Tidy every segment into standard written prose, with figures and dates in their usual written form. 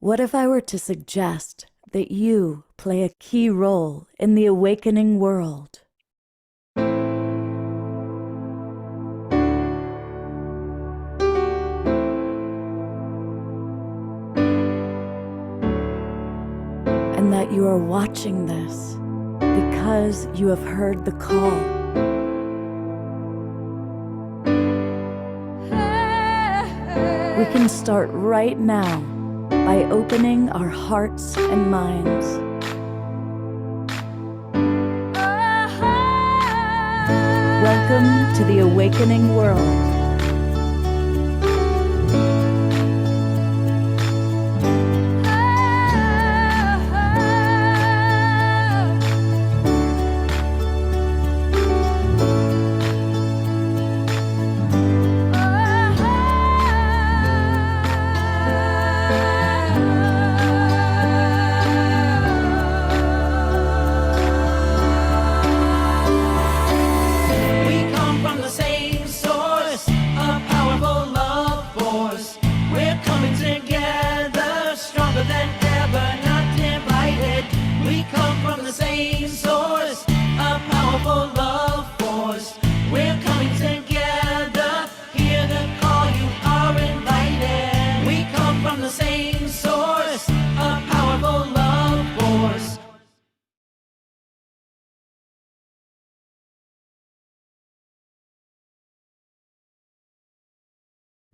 What if I were to suggest that you play a key role in the awakening world? And that you are watching this because you have heard the call. We can start right now by opening our hearts and minds. Welcome to the awakening world.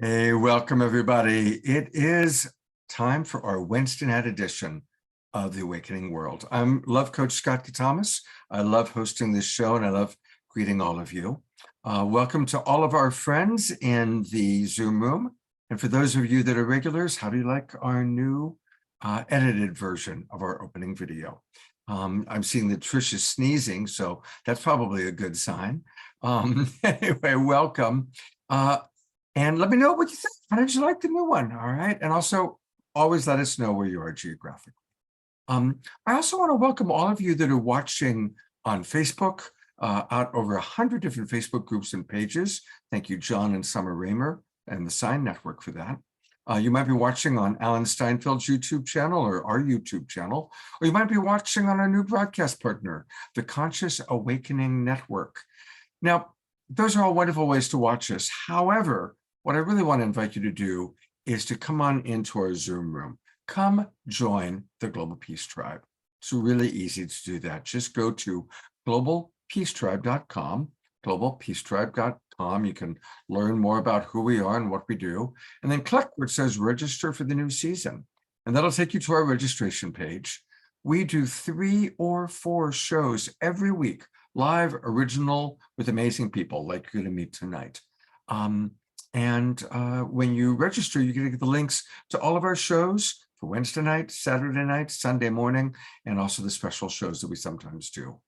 Hey, welcome everybody. It is time for our Wednesday night edition of The Awakening World. I'm Love Coach Scott Catamas. I love hosting this show and I love greeting all of you. Welcome to all of our friends in the Zoom room. And for those of you that are regulars, how do you like our new edited version of our opening video? I'm seeing that Trish is sneezing, so that's probably a good sign. Anyway, welcome. And let me know what you think. How did you like the new one? All right. And also always let us know where you are geographically. I also want to welcome all of you that are watching on Facebook, out over 100 different Facebook groups and pages. Thank you, John and Summer Raymer and the Sign Network for that. You might be watching on Alan Steinfeld's YouTube channel or our YouTube channel, or you might be watching on our new broadcast partner, the Conscious Awakening Network. Now, those are all wonderful ways to watch us. However, what I really want to invite you to do is to come on into our Zoom room. Come join the Global Peace Tribe. It's really easy to do that. Just go to globalpeacetribe.com, globalpeacetribe.com. You can learn more about who we are and what we do, and then click where it says register for the new season. And that'll take you to our registration page. We do 3 or 4 shows every week, live, original, with amazing people like you're going to meet tonight. When you register, you get the links to all of our shows for Wednesday night, Saturday night, Sunday morning, and also the special shows that we sometimes do.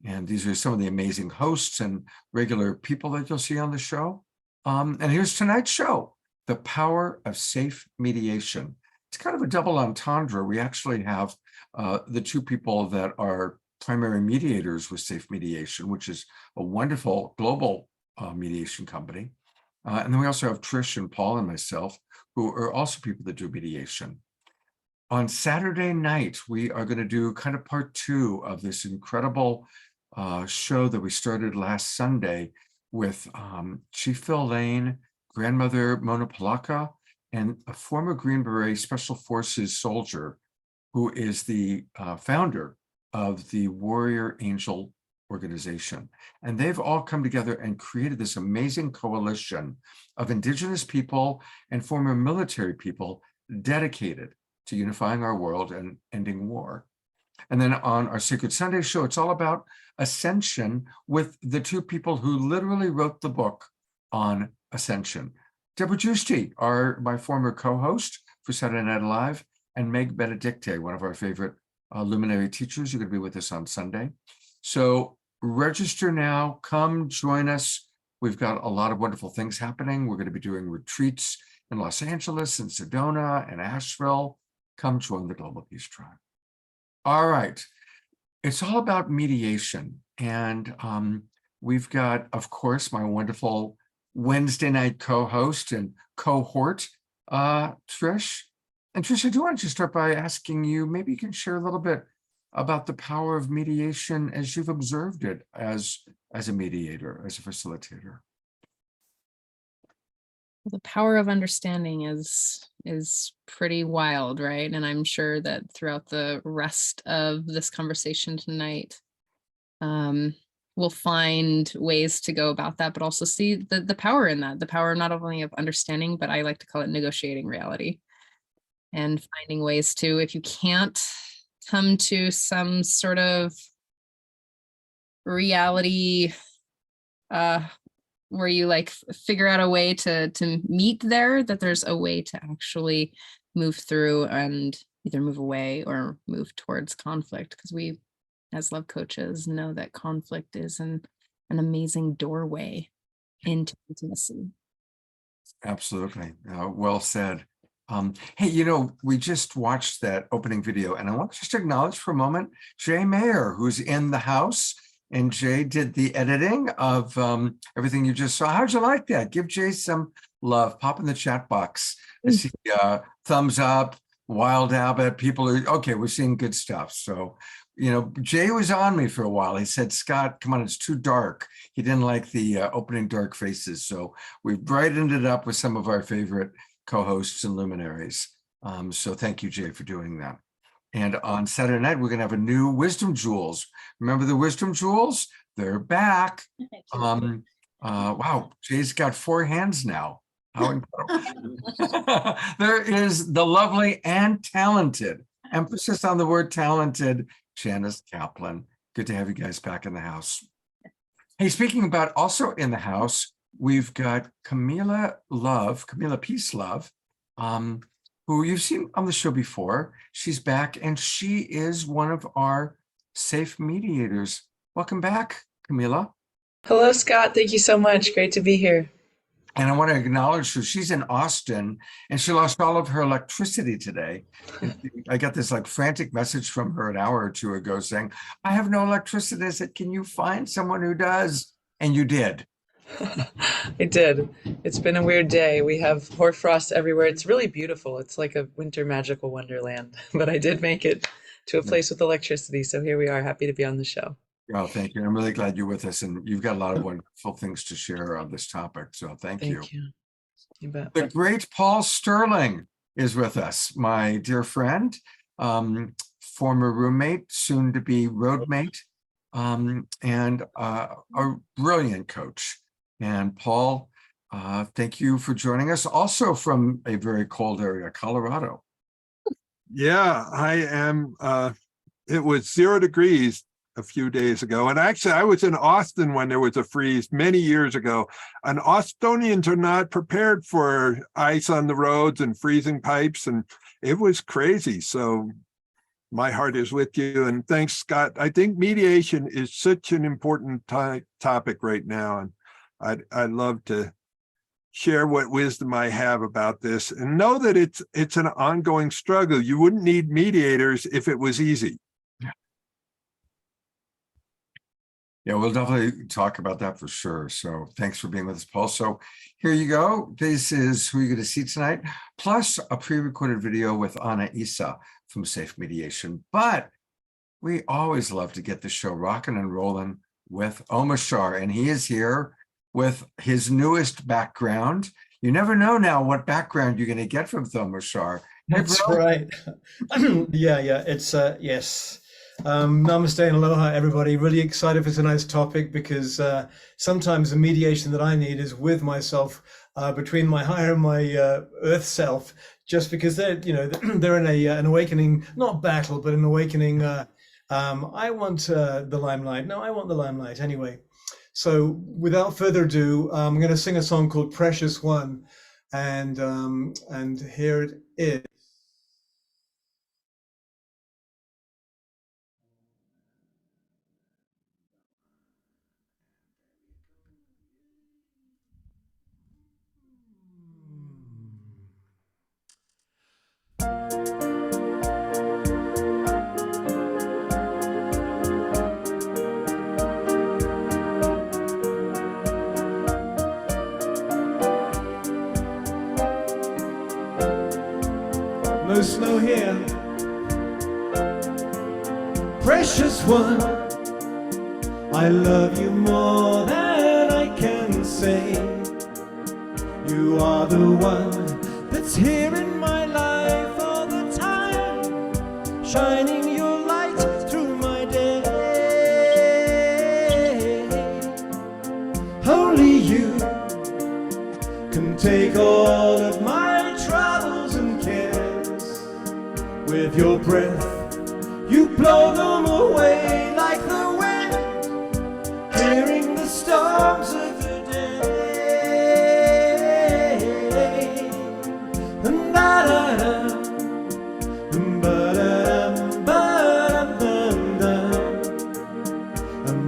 And these are some of the amazing hosts and regular people that you'll see on the show. And here's tonight's show, The Power of Safe Mediation. It's kind of a double entendre. We actually have the 2 people that are primary mediators with Safe Mediation, which is a wonderful global mediation company. And then we also have Trish and Paul and myself, who are also people that do mediation. On Saturday night, we are going to do kind of part 2 of this incredible show that we started last Sunday with Chief Phil Lane, grandmother Mona Polaka, and a former Green Beret Special Forces soldier who is the founder of the Warrior Angel organization. And they've all come together and created this amazing coalition of Indigenous people and former military people dedicated to unifying our world and ending war. And then on our Sacred Sunday show, it's all about ascension with the 2 people who literally wrote the book on ascension. Deborah Giusti, my former co-host for Saturday Night Live, and Meg Benedicte, one of our favorite luminary teachers, are going to be with us on Sunday. So register now, come join us. We've got a lot of wonderful things happening. We're going to be doing retreats in Los Angeles and Sedona and Asheville. Come join the Global Peace Tribe. All right. It's all about mediation. And we've got, of course, my wonderful Wednesday night co-host and cohort, Trish. And Trish, I do want to start by asking you, maybe you can share a little bit about the power of mediation as you've observed it as a mediator, as a facilitator. The power of understanding is pretty wild, right? And I'm sure that throughout the rest of this conversation tonight, we'll find ways to go about that, but also see the power in that, the power not only of understanding, but I like to call it negotiating reality, and finding ways to, if you can't come to some sort of reality where you like figure out a way to meet there, that there's a way to actually move through and either move away or move towards conflict, because we as love coaches know that conflict is an amazing doorway into intimacy. Absolutely. Well said. Hey, we just watched that opening video, and I want to just acknowledge for a moment Jay Mayer, who's in the house, and Jay did the editing of everything you just saw. How'd you like that? Give Jay some love. Pop in the chat box. I see thumbs up, wild Abbott. People are, okay, we're seeing good stuff. So, Jay was on me for a while. He said, Scott, come on, it's too dark. He didn't like the opening dark faces. So we brightened it up with some of our favorite co-hosts and luminaries. So thank you, Jay, for doing that. And on Saturday night, we're going to have a new Wisdom Jewels. Remember the Wisdom Jewels? They're back. Wow, Jay's got 4 hands now. How incredible. There is the lovely and talented, emphasis on the word talented, Janice Kaplan. Good to have you guys back in the house. Hey, speaking about also in the house, we've got Kamela Love, Kamela Peace Love, who you've seen on the show before. She's back, and she is one of our safe mediators. Welcome back, Kamela. Hello, Scott. Thank you so much. Great to be here. And I want to acknowledge her. She's in Austin, and she lost all of her electricity today. I got this frantic message from her an hour or two ago saying, I have no electricity. I said, can you find someone who does? And you did. I did. It's been a weird day. We have hoarfrost everywhere. It's really beautiful. It's like a winter magical wonderland. But I did make it to a place with electricity. So here we are. Happy to be on the show. Oh, thank you. I'm really glad you're with us, and you've got a lot of wonderful things to share on this topic. So thank you. Thank you. You bet. The great Paul Sterling is with us, my dear friend, former roommate, soon to be roadmate, and a brilliant coach. And Paul, thank you for joining us, also from a very cold area, Colorado. Yeah, I am. It was 0 degrees a few days ago. And actually, I was in Austin when there was a freeze many years ago. And Austonians are not prepared for ice on the roads and freezing pipes. And it was crazy. So my heart is with you. And thanks, Scott. I think mediation is such an important topic right now. And I'd love to share what wisdom I have about this, and know that it's an ongoing struggle. You wouldn't need mediators if it was easy. Yeah, we'll definitely talk about that for sure. So thanks for being with us, Paul. So here you go. This is who you're going to see tonight, plus a pre-recorded video with Anaisa from Safe Mediation. But we always love to get the show rocking and rolling with Omashar, and he is here with his newest background. You never know now what background you're going to get from Omashar. That's right. Yeah. It's yes. Namaste and aloha, everybody. Really excited for tonight's topic, because sometimes the mediation that I need is with myself, between my higher and my earth self, just because they're in an awakening, not battle, but an awakening. I want the limelight. No, I want the limelight anyway. So without further ado, I'm going to sing a song called Precious One, and here it is. go slow here. Precious one, I love you more than I can say. You are the one that's here in my life all the time, shining your light through my day. Only you can take all of my troubles and cares. With your breath, you blow them away like the wind, clearing the storms of the day. And da-da-da, ba-da-dum, ba-dum, dum,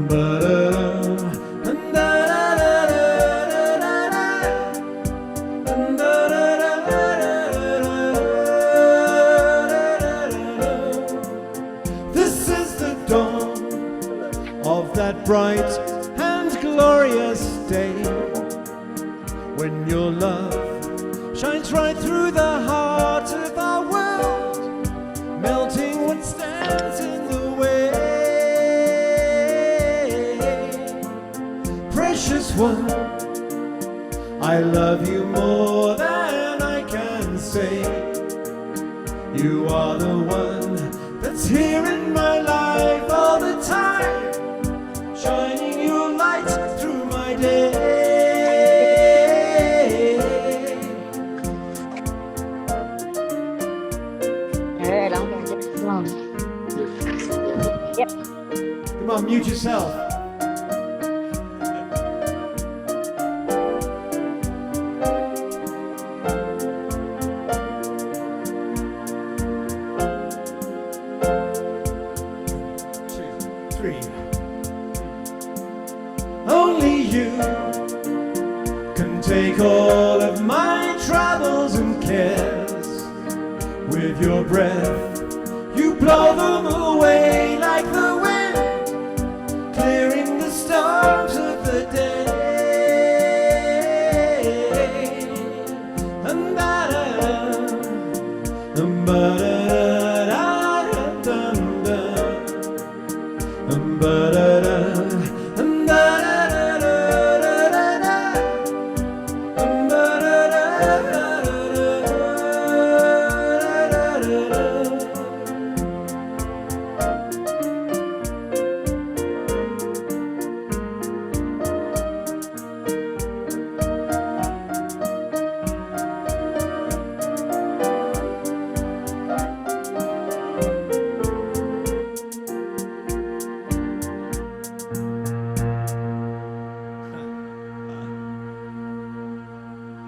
ba-da-dum, and this is the dawn of that bright and glorious day, when your love shines right through the heart of our world, melting what stands in the way. Precious one, I love you more than I can say. You are the one that's here in my life all the time, shining your light through my day. Alright, I'm gonna get it wrong. Come on, mute yourself. Only you can take all of my troubles and cares. With your breath, you blow them away like the wind, clearing the storms of the day. And da-da-da, ba-da-da, dum-dum, ba-da-da.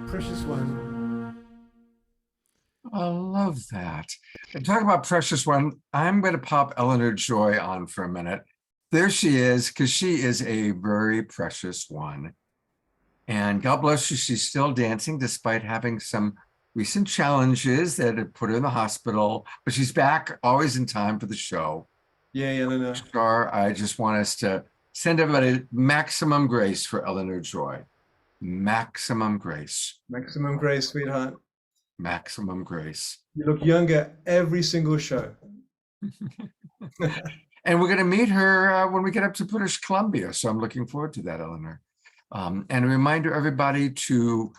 Precious one. I love that. And talking about precious one, I'm going to pop Eleanor Joy on for a minute. There she is, because she is a very precious one. And God bless you, she's still dancing despite having some recent challenges that have put her in the hospital, but she's back always in time for the show. Yeah, Eleanor. Star, I just want us to send everybody maximum grace for Eleanor Joy. Maximum grace. Maximum grace, sweetheart. Maximum grace. You look younger every single show. And we're going to meet her when we get up to British Columbia. So I'm looking forward to that, Eleanor. And a reminder, everybody, to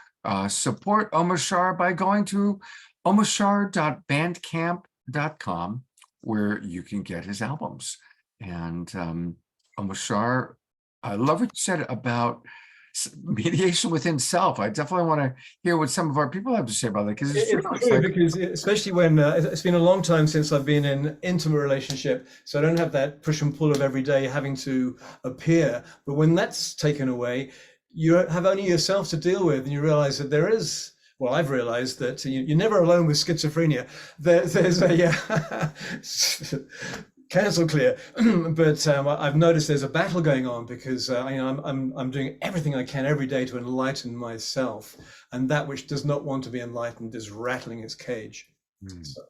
support Omashar by going to omashar.bandcamp.com, where you can get his albums. And Omashar, I love what you said about mediation within self. I definitely want to hear what some of our people have to say about that, because it's true. It's true, because especially when it's been a long time since I've been in an intimate relationship, so I don't have that push and pull of every day having to appear. But when that's taken away, you have only yourself to deal with, and you realize that there is, well, I've realized that you're never alone with schizophrenia. There's a cancel clear, but I've noticed there's a battle going on, because I'm doing everything I can every day to enlighten myself, and that which does not want to be enlightened is rattling its cage. So,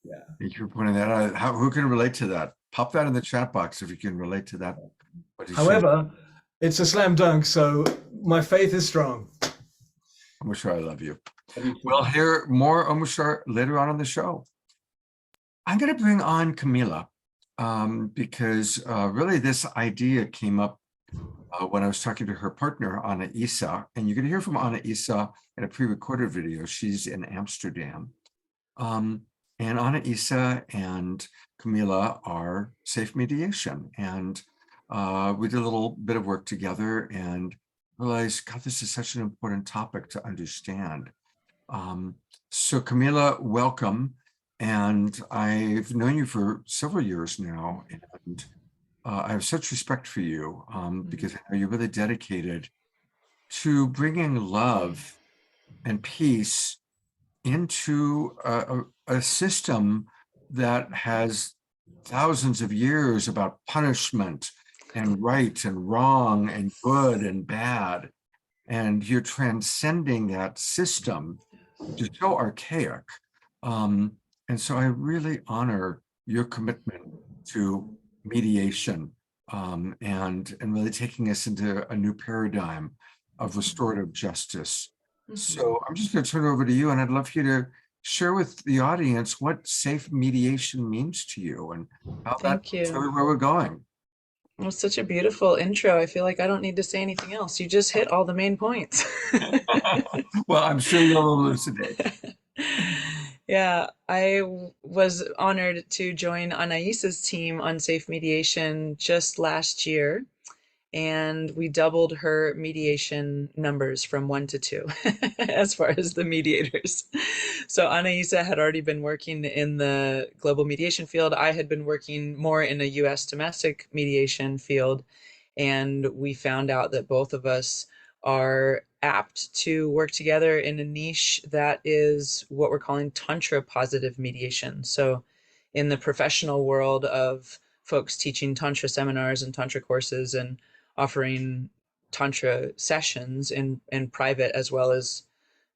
yeah. Thank you for pointing that out. Who can relate to that? Pop that in the chat box if you can relate to that. However, it's a slam dunk, so my faith is strong. Omashar, I love you. We'll hear more Omashar later on in the show. I'm going to bring on Kamela because really this idea came up when I was talking to her partner, Anaisa, and you're going to hear from Anaisa in a pre-recorded video. She's in Amsterdam. And Anaisa and Kamela are Safe Mediation. And we did a little bit of work together and realized, God, this is such an important topic to understand. So Kamela, welcome. And I've known you for several years now, and I have such respect for you because I know you're really dedicated to bringing love and peace into a system that has thousands of years about punishment and right and wrong and good and bad. And you're transcending that system, which is so archaic. And so I really honor your commitment to mediation and really taking us into a new paradigm of restorative justice. So I'm just going to turn it over to you, and I'd love for you to share with the audience what safe mediation means to you and how Thank that's you. really where we're going. Well, such a beautiful intro. I feel like I don't need to say anything else. You just hit all the main points. Well, I'm sure you'll elucidate. Yeah, I was honored to join Anaisa's team on Safe Mediation just last year, and we doubled her mediation numbers from 1 to 2 as far as the mediators. So Anaisa had already been working in the global mediation field. I had been working more in a US domestic mediation field, and we found out that both of us are apt to work together in a niche that is what we're calling Tantra positive mediation. So in the professional world of folks teaching Tantra seminars and Tantra courses and offering Tantra sessions in private as well as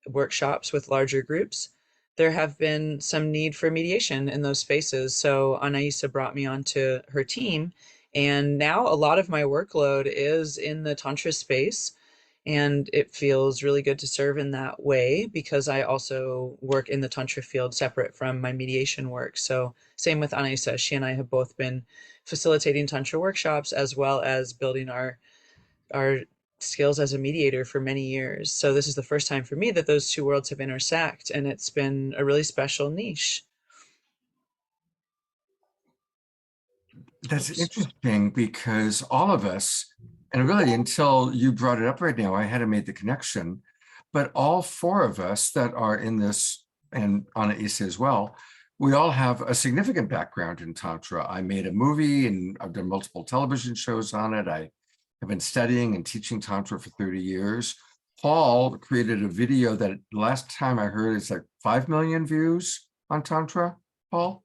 workshops with larger groups, there have been some need for mediation in those spaces. So Anaisa brought me onto her team, and now a lot of my workload is in the Tantra space. And it feels really good to serve in that way because I also work in the Tantra field separate from my mediation work. So same with Anaisa. She and I have both been facilitating Tantra workshops as well as building our skills as a mediator for many years. So this is the first time for me that those two worlds have intersect, and it's been a really special niche. That's interesting because all of us, and really until you brought it up right now, I hadn't made the connection, but all four of us that are in this, and Anaisa as well, we all have a significant background in Tantra. I made a movie and I've done multiple television shows on it. I have been studying and teaching Tantra for 30 years. Paul created a video that last time I heard is like 5 million views on Tantra, Paul?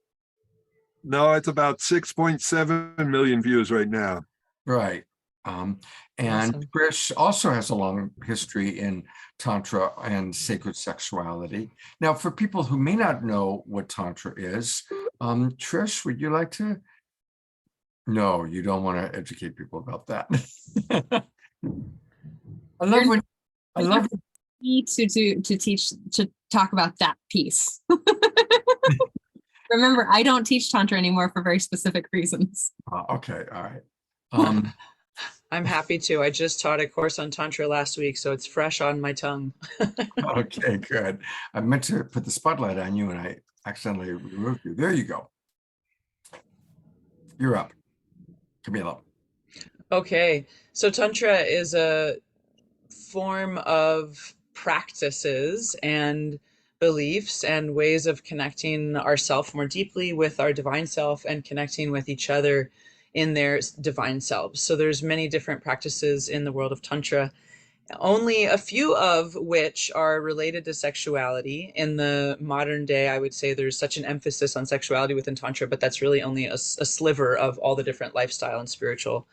No, it's about 6.7 million views right now. Right. And Awesome. Trish also has a long history in Tantra and sacred sexuality. Now, for people who may not know what Tantra is, Trish, would you like to? No, you don't want to educate people about that. I love when I love Need to teach to talk about that piece. Remember, I don't teach Tantra anymore for very specific reasons. okay, all right. I'm happy to. I just taught a course on Tantra last week, so it's fresh on my tongue. Okay, good. I meant to put the spotlight on you and I accidentally removed you. There you go. You're up, Kamela. Okay, so Tantra is a form of practices and beliefs and ways of connecting ourself more deeply with our divine self and connecting with each other in their divine selves. So there's many different practices in the world of Tantra, only a few of which are related to sexuality. In the modern day, I would say there's such an emphasis on sexuality within Tantra, but that's really only a sliver of all the different lifestyle and spiritual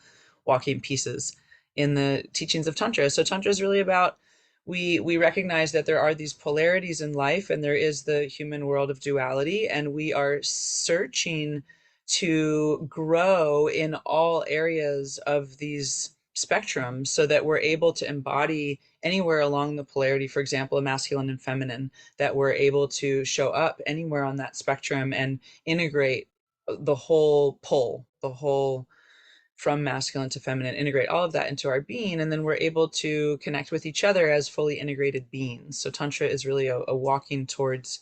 walking pieces in the teachings of Tantra. So Tantra is really about, we recognize that there are these polarities in life and there is the human world of duality, and we are searching to grow in all areas of these spectrums so that we're able to embody anywhere along the polarity, for example, a masculine and feminine, that we're able to show up anywhere on that spectrum and integrate the whole pull, the whole from masculine to feminine, integrate all of that into our being, and then we're able to connect with each other as fully integrated beings. So Tantra is really a walking towards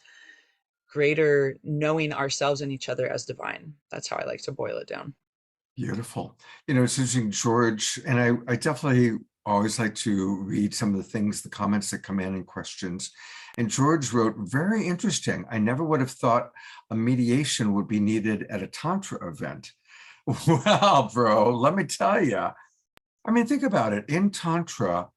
greater knowing ourselves and each other as divine. That's how I like to boil it down. Beautiful. You know, it's interesting, George, and I definitely always like to read some of the things, the comments that come in and questions. And George wrote, very interesting. I never would have thought a mediation would be needed at a Tantra event. Well, bro, let me tell you. I mean, think about it. In Tantra,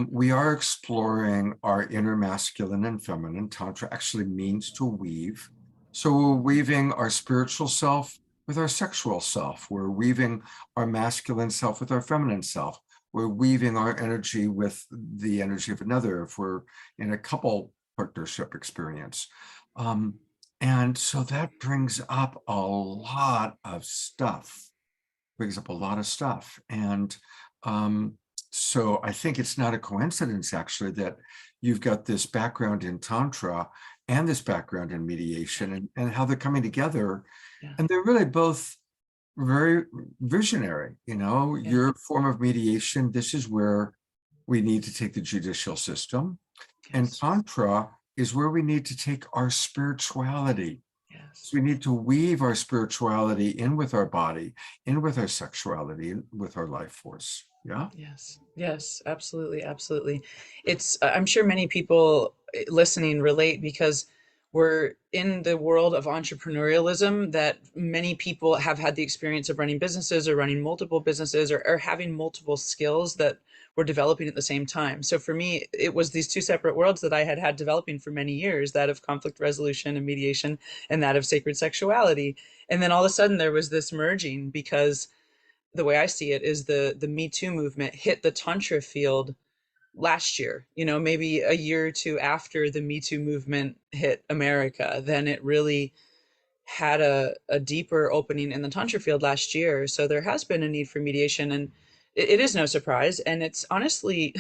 we are exploring our inner masculine and feminine. Tantra actually means to weave. So we're weaving our spiritual self with our sexual self. We're weaving our masculine self with our feminine self. We're weaving our energy with the energy of another if we're in a couple partnership experience. And so that brings up a lot of stuff, And so I think it's not a coincidence, actually, that you've got this background in Tantra and this background in mediation and how they're coming together. Yeah. And they're really both very visionary. You know, Yeah. your form of mediation, this is where we need to take the judicial system. And Yes. Tantra is where we need to take our spirituality. Yes. So we need to weave our spirituality in with our body, in with our sexuality, with our life force. Yeah. Yes. Yes, absolutely. Absolutely. It's, I'm sure many people listening relate because we're in the world of entrepreneurialism that many people have had the experience of running businesses or running multiple businesses or having multiple skills that we're developing at the same time. So for me, it was these two separate worlds that I had developing for many years, that of conflict resolution and mediation and that of sacred sexuality. And then all of a sudden there was this merging because the way I see it is the Me Too movement hit the Tantra field last year, you know, maybe a year or two after the Me Too movement hit America. Then it really had a deeper opening in the Tantra field last year. So there has been a need for mediation, and it is no surprise. And it's honestly,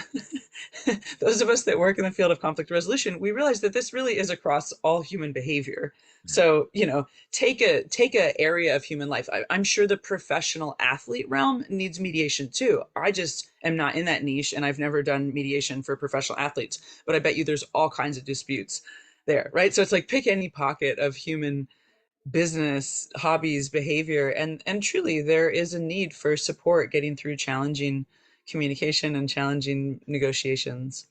those of us that work in the field of conflict resolution, we realize that this really is across all human behavior. So, you know, take a area of human life. I'm sure the professional athlete realm needs mediation too. I just am not in that niche, and I've never done mediation for professional athletes, but I bet you there's all kinds of disputes there, right? So it's like pick any pocket of human business, hobbies, behavior, and truly there is a need for support getting through challenging communication and challenging negotiations.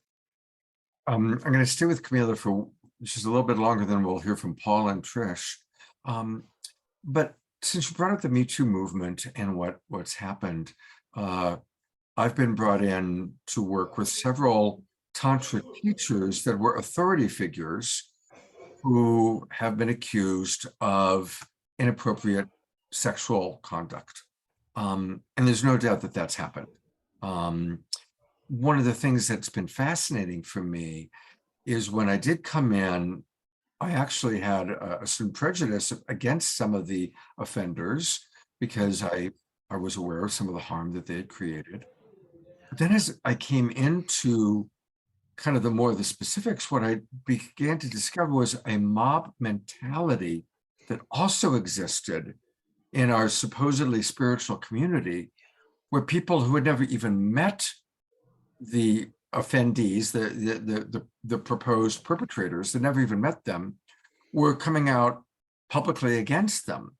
I'm going to stay with Kamela for just a little bit longer, then we'll hear from Paul and Trish. But since you brought up the Me Too movement and what's happened, I've been brought in to work with several Tantra teachers that were authority figures who have been accused of inappropriate sexual conduct. And there's no doubt that that's happened. One of the things that's been fascinating for me is when I did come in, I actually had some prejudice against some of the offenders because I was aware of some of the harm that they had created. But then as I came into kind of the specifics, what I began to discover was a mob mentality that also existed in our supposedly spiritual community, where people who had never even met the offendees, the proposed perpetrators, that never even met them, were coming out publicly against them.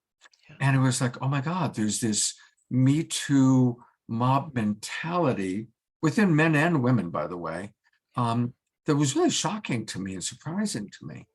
And it was like, oh my God, there's this Me Too mob mentality within men and women, by the way, that was really shocking to me and surprising to me.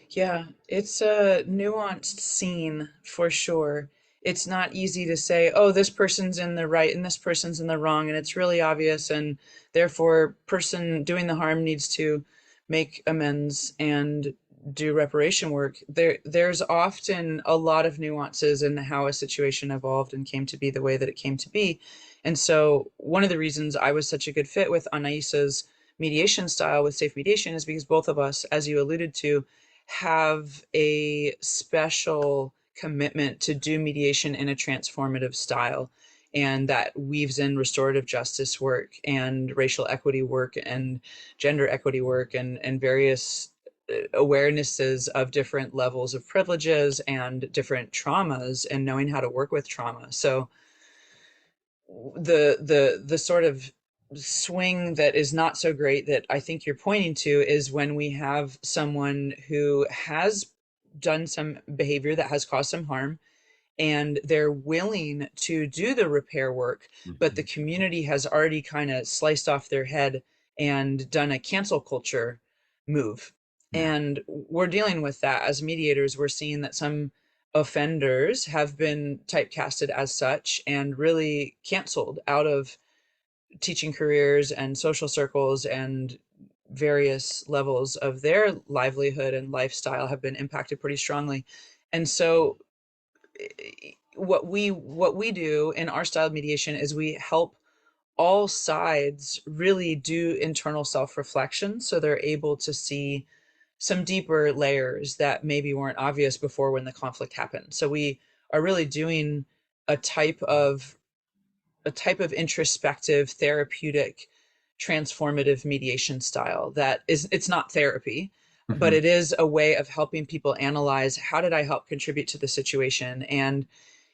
Yeah, it's a nuanced scene for sure. It's not easy to say, oh, this person's in the right and this person's in the wrong, and it's really obvious, and therefore person doing the harm needs to make amends and do reparation work. There's often a lot of nuances in how a situation evolved and came to be the way that it came to be. And so one of the reasons I was such a good fit with Anaisa's mediation style with safe mediation is because both of us, as you alluded to, have a special commitment to do mediation in a transformative style. and that weaves in restorative justice work and racial equity work and gender equity work and various awarenesses of different levels of privileges and different traumas and knowing how to work with trauma. So the sort of swing that is not so great that I think you're pointing to is when we have someone who has done some behavior that has caused some harm and they're willing to do the repair work, but the community has already kind of sliced off their head and done a cancel culture move. Yeah. And we're dealing with that as mediators. We're seeing that some offenders have been typecasted as such and really canceled out of teaching careers and social circles, and various levels of their livelihood and lifestyle have been impacted pretty strongly. And so what we do in our style of mediation is we help all sides really do internal self-reflection so they're able to see some deeper layers that maybe weren't obvious before when the conflict happened. So we are really doing a type of introspective, therapeutic, transformative mediation style that is, it's not therapy, but it is a way of helping people analyze, how did I help contribute to the situation? And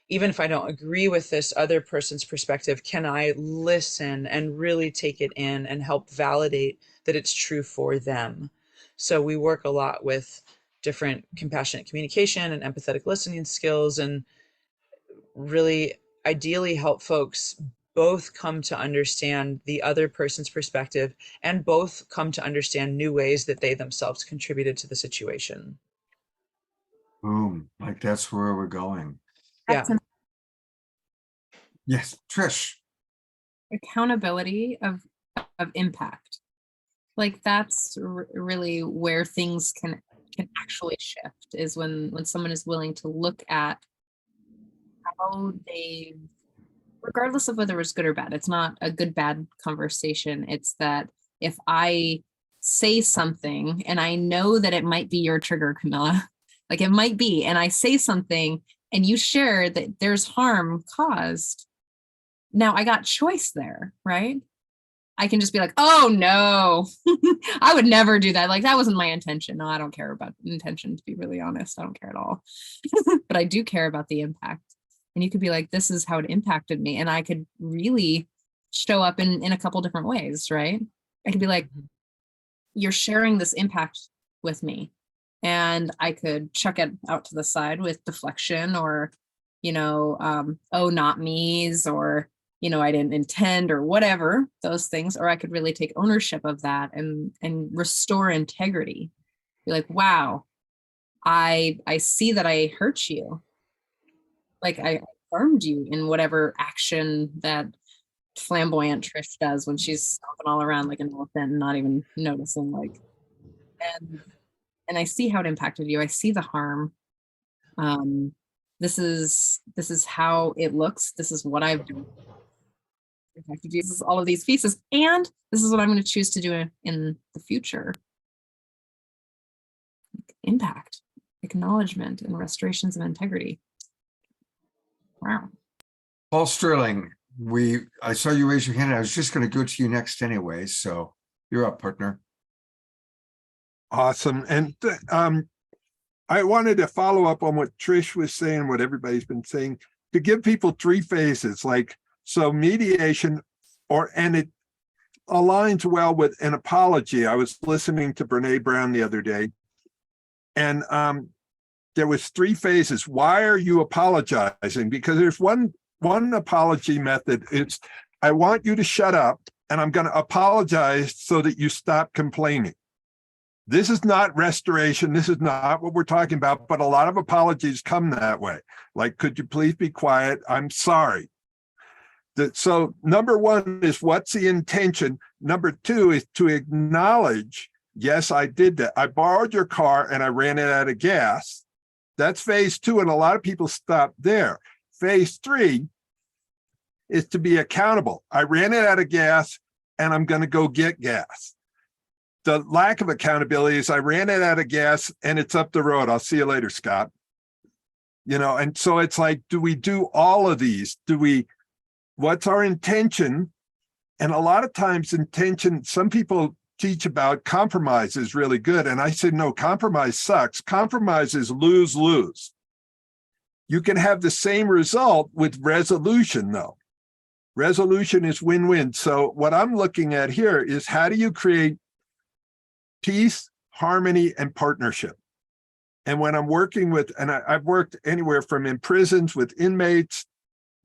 even if I don't agree with this other person's perspective, can I listen and really take it in and help validate that it's true for them? So we work a lot with different compassionate communication and empathetic listening skills, and really ideally help folks both come to understand the other person's perspective and both come to understand new ways that they themselves contributed to the situation. Boom. Like that's where we're going. Yeah. Yes, Trish. Accountability of impact. Like that's really where things can actually shift, is when someone is willing to look at how they, regardless of whether it's good or bad, it's not a good bad conversation. It's that if I say something and I know that it might be your trigger, Kamela, like it might be, and I say something and you share that there's harm caused, now I got choice there, right? I can just be like, oh no, I would never do that. Like that wasn't my intention. No, I don't care about intention, to be really honest. I don't care at all. But I do care about the impact. And you could be like, this is how it impacted me. And I could really show up in a couple different ways, right? I could be like, you're sharing this impact with me. And I could chuck it out to the side with deflection or, oh, not me's, or, I didn't intend, or whatever, those things. Or I could really take ownership of that and restore integrity. Be like, wow, I see that I hurt you. Like I harmed you in whatever action that flamboyant Trish does when she's stomping all around like an elephant and not even noticing, like, and I see how it impacted you. I see the harm. This is how it looks. This is what I've done. Impacted you. This is all of these pieces, and this is what I'm going to choose to do in the future. Impact, acknowledgement, and restorations of integrity. Wow. Paul Sterling, I saw you raise your hand. I was just going to go to you next anyway. So you're up, partner. Awesome. And I wanted to follow up on what Trish was saying, what everybody's been saying, to give people three phases. Like, so mediation, and it aligns well with an apology. I was listening to Brene Brown the other day, and there was three phases. Why are you apologizing? Because there's one apology method. It's, I want you to shut up and I'm going to apologize so that you stop complaining. This is not restoration. This is not what we're talking about, but a lot of apologies come that way. Like, could you please be quiet? I'm sorry. So number one is, what's the intention? Number two is to acknowledge, yes, I did that. I borrowed your car and I ran it out of gas. That's phase two, and a lot of people stop there. Phase three is to be accountable. I ran it out of gas and I'm going to go get gas. The lack of accountability is, I ran it out of gas and it's up the road. I'll see you later, Scott. And so it's like, do we do all of these? Do we what's our intention? And a lot of times intention, some people teach about compromise is really good. And I said, no, compromise sucks. Compromise is lose-lose. You can have the same result with resolution though. Resolution is win-win. So what I'm looking at here is how do you create peace, harmony, and partnership? And when I'm working with, and I've worked anywhere from in prisons with inmates,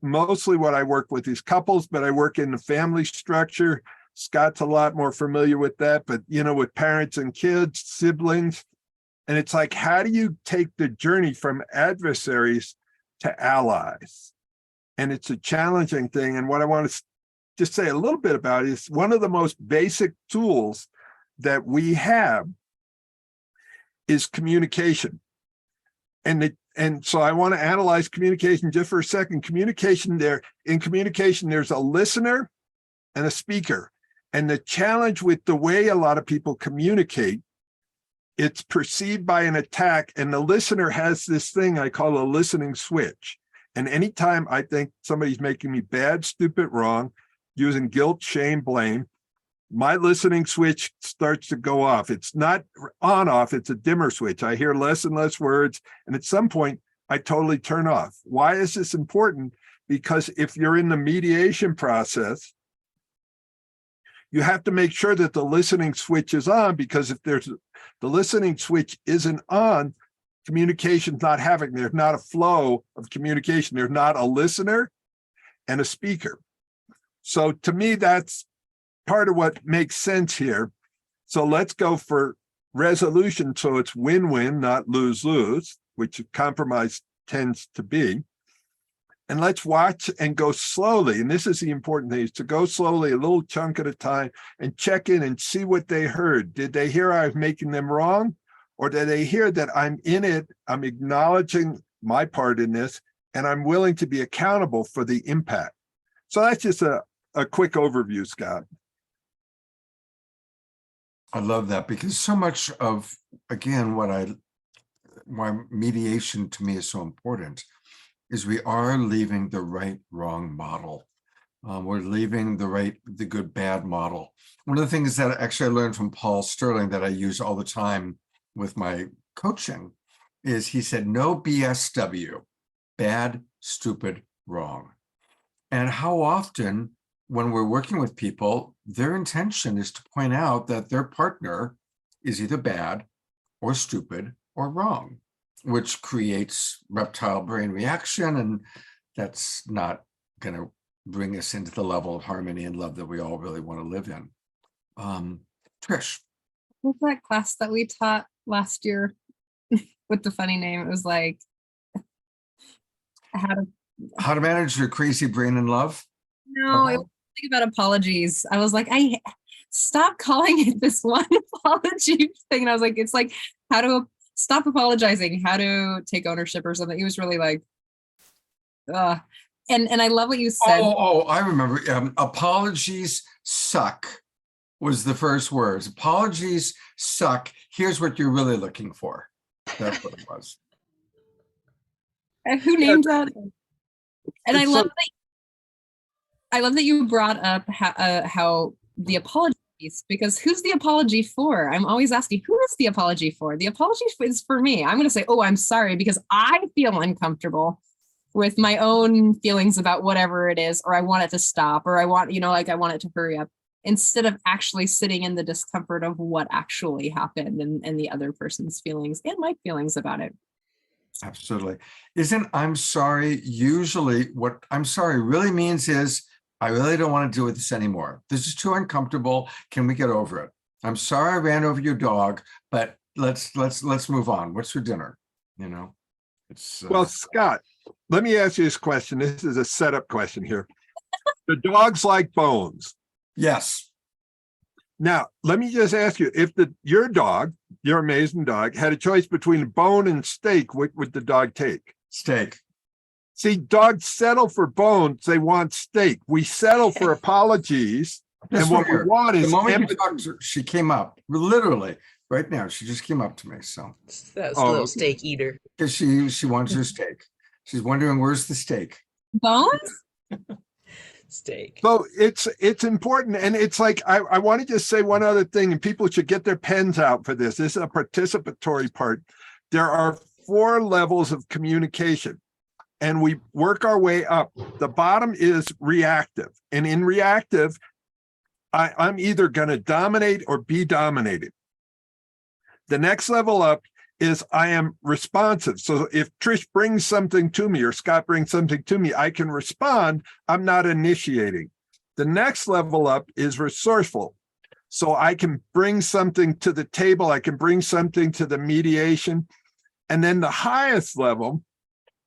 mostly what I work with is couples, but I work in the family structure. Scott's a lot more familiar with that, but with parents and kids, siblings. And it's like, how do you take the journey from adversaries to allies? And it's a challenging thing. And what I want to just say a little bit about is one of the most basic tools that we have is communication. And so I want to analyze communication just for a second. In communication, there's a listener and a speaker. And the challenge with the way a lot of people communicate, it's perceived by an attack, and the listener has this thing I call a listening switch. And anytime I think somebody's making me bad, stupid, wrong, using guilt, shame, blame, my listening switch starts to go off. It's not on off, it's a dimmer switch. I hear less and less words. And at some point, I totally turn off. Why is this important? Because if you're in the mediation process, you have to make sure that the listening switch is on, because if the listening switch isn't on, communication's not happening. There's not a flow of communication. There's not a listener and a speaker. So to me, that's part of what makes sense here. So let's go for resolution. So it's win-win, not lose-lose, which compromise tends to be. And let's watch and go slowly. And this is the important thing, is to go slowly, a little chunk at a time, and check in and see what they heard. Did they hear I was making them wrong? Or did they hear that I'm in it, I'm acknowledging my part in this, and I'm willing to be accountable for the impact? So that's just a quick overview, Scott. I love that, because so much of, again, why mediation to me is so important is we are leaving the right wrong model. We're leaving the good bad model. One of the things that actually I learned from Paul Sterling that I use all the time with my coaching is he said, no BSW, bad, stupid, wrong. And how often when we're working with people, their intention is to point out that their partner is either bad or stupid or wrong, which creates reptile brain reaction. And that's not going to bring us into the level of harmony and love that we all really want to live in. Trish. What was that class that we taught last year with the funny name? It was like how to manage your crazy brain in love. No, it was about apologies. I was like, stop calling it this one apology thing. And I was like, it's like how to stop apologizing, how to take ownership or something. He was really like, and I love what you said. Oh, I remember. Apologies suck was the first words. Apologies suck. Here's what you're really looking for. That's what it was. And who named that? And I love that you brought up how the apology piece, because who's the apology for? I'm always asking, who is the apology for? The apology is for me. I'm going to say, oh, I'm sorry, because I feel uncomfortable with my own feelings about whatever it is, or I want it to stop, or I want it to hurry up, instead of actually sitting in the discomfort of what actually happened and the other person's feelings and my feelings about it. Absolutely. Isn't I'm sorry usually what I'm sorry really means is I really don't want to deal with this anymore. This is too uncomfortable. Can we get over it? I'm sorry I ran over your dog, but let's move on. What's for dinner? It's well, Scott, let me ask you this question. This is a setup question here. The dogs like bones. Yes. Now, let me just ask you, if your dog, your amazing dog, had a choice between bone and steak, what would the dog take? Steak. See, dogs settle for bones. They want steak. We settle for apologies. And what we want is the moment you talked to her, she came up, literally right now. She just came up to me. So that's a little steak eater. Because she wants her steak. She's wondering, where's the steak? Bones? Steak. So it's important. And it's like, I want to just say one other thing, and people should get their pens out for this. This is a participatory part. There are 4 levels of communication, and we work our way up. The bottom is reactive. And in reactive, I'm either going to dominate or be dominated. The next level up is I am responsive. So if Trish brings something to me or Scott brings something to me, I can respond. I'm not initiating. The next level up is resourceful. So I can bring something to the table. I can bring something to the mediation. And then the highest level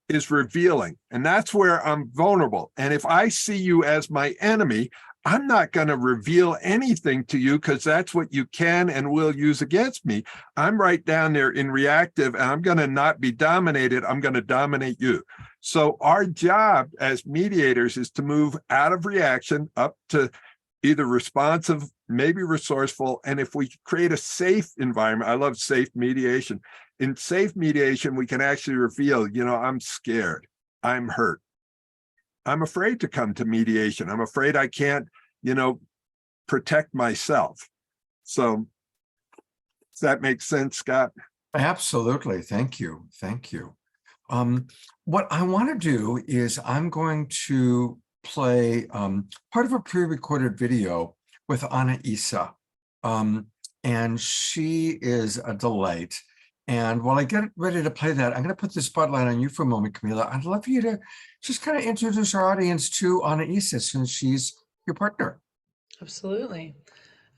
is revealing. And that's where I'm vulnerable. And if I see you as my enemy, I'm not going to reveal anything to you because that's what you can and will use against me. I'm right down there in reactive, and I'm going to not be dominated. I'm going to dominate you. So our job as mediators is to move out of reaction up to either responsive, maybe resourceful. And if we create a safe environment, I love safe mediation. In safe mediation, we can actually reveal, I'm scared. I'm hurt. I'm afraid to come to mediation. I'm afraid I can't, protect myself. So does that make sense, Scott? Absolutely. Thank you. Thank you. What I want to do is I'm going to play part of a pre-recorded video with Anaisa. And she is a delight. And while I get ready to play that, I'm going to put the spotlight on you for a moment, Kamela. I'd love for you to just kind of introduce our audience to Anaisa, since she's your partner. Absolutely.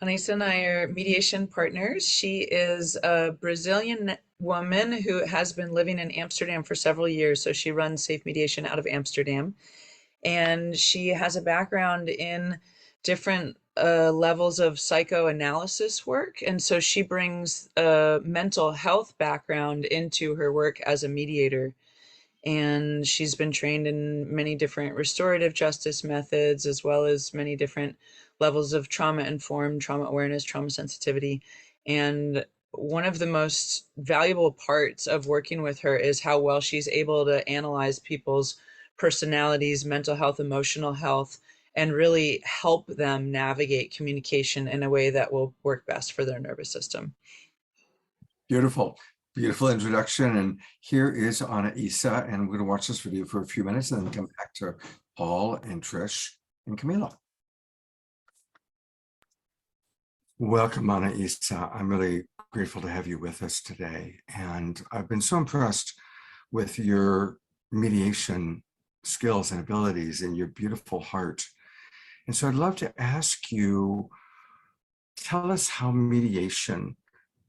Anaisa and I are mediation partners. She is a Brazilian woman who has been living in Amsterdam for several years. So she runs Safe Mediation out of Amsterdam. And she has a background in different levels of psychoanalysis work. And so she brings a mental health background into her work as a mediator. And she's been trained in many different restorative justice methods, as well as many different levels of trauma-informed, trauma awareness, trauma sensitivity. And one of the most valuable parts of working with her is how well she's able to analyze people's personalities, mental health, emotional health, and really help them navigate communication in a way that will work best for their nervous system. Beautiful. Beautiful introduction. And here is Anaisa, and we're going to watch this video for a few minutes and then come back to Paul and Trish and Kamela. Welcome, Anaisa. I'm really grateful to have you with us today. And I've been so impressed with your mediation skills and abilities and your beautiful heart. And so I'd love to ask you, tell us how mediation,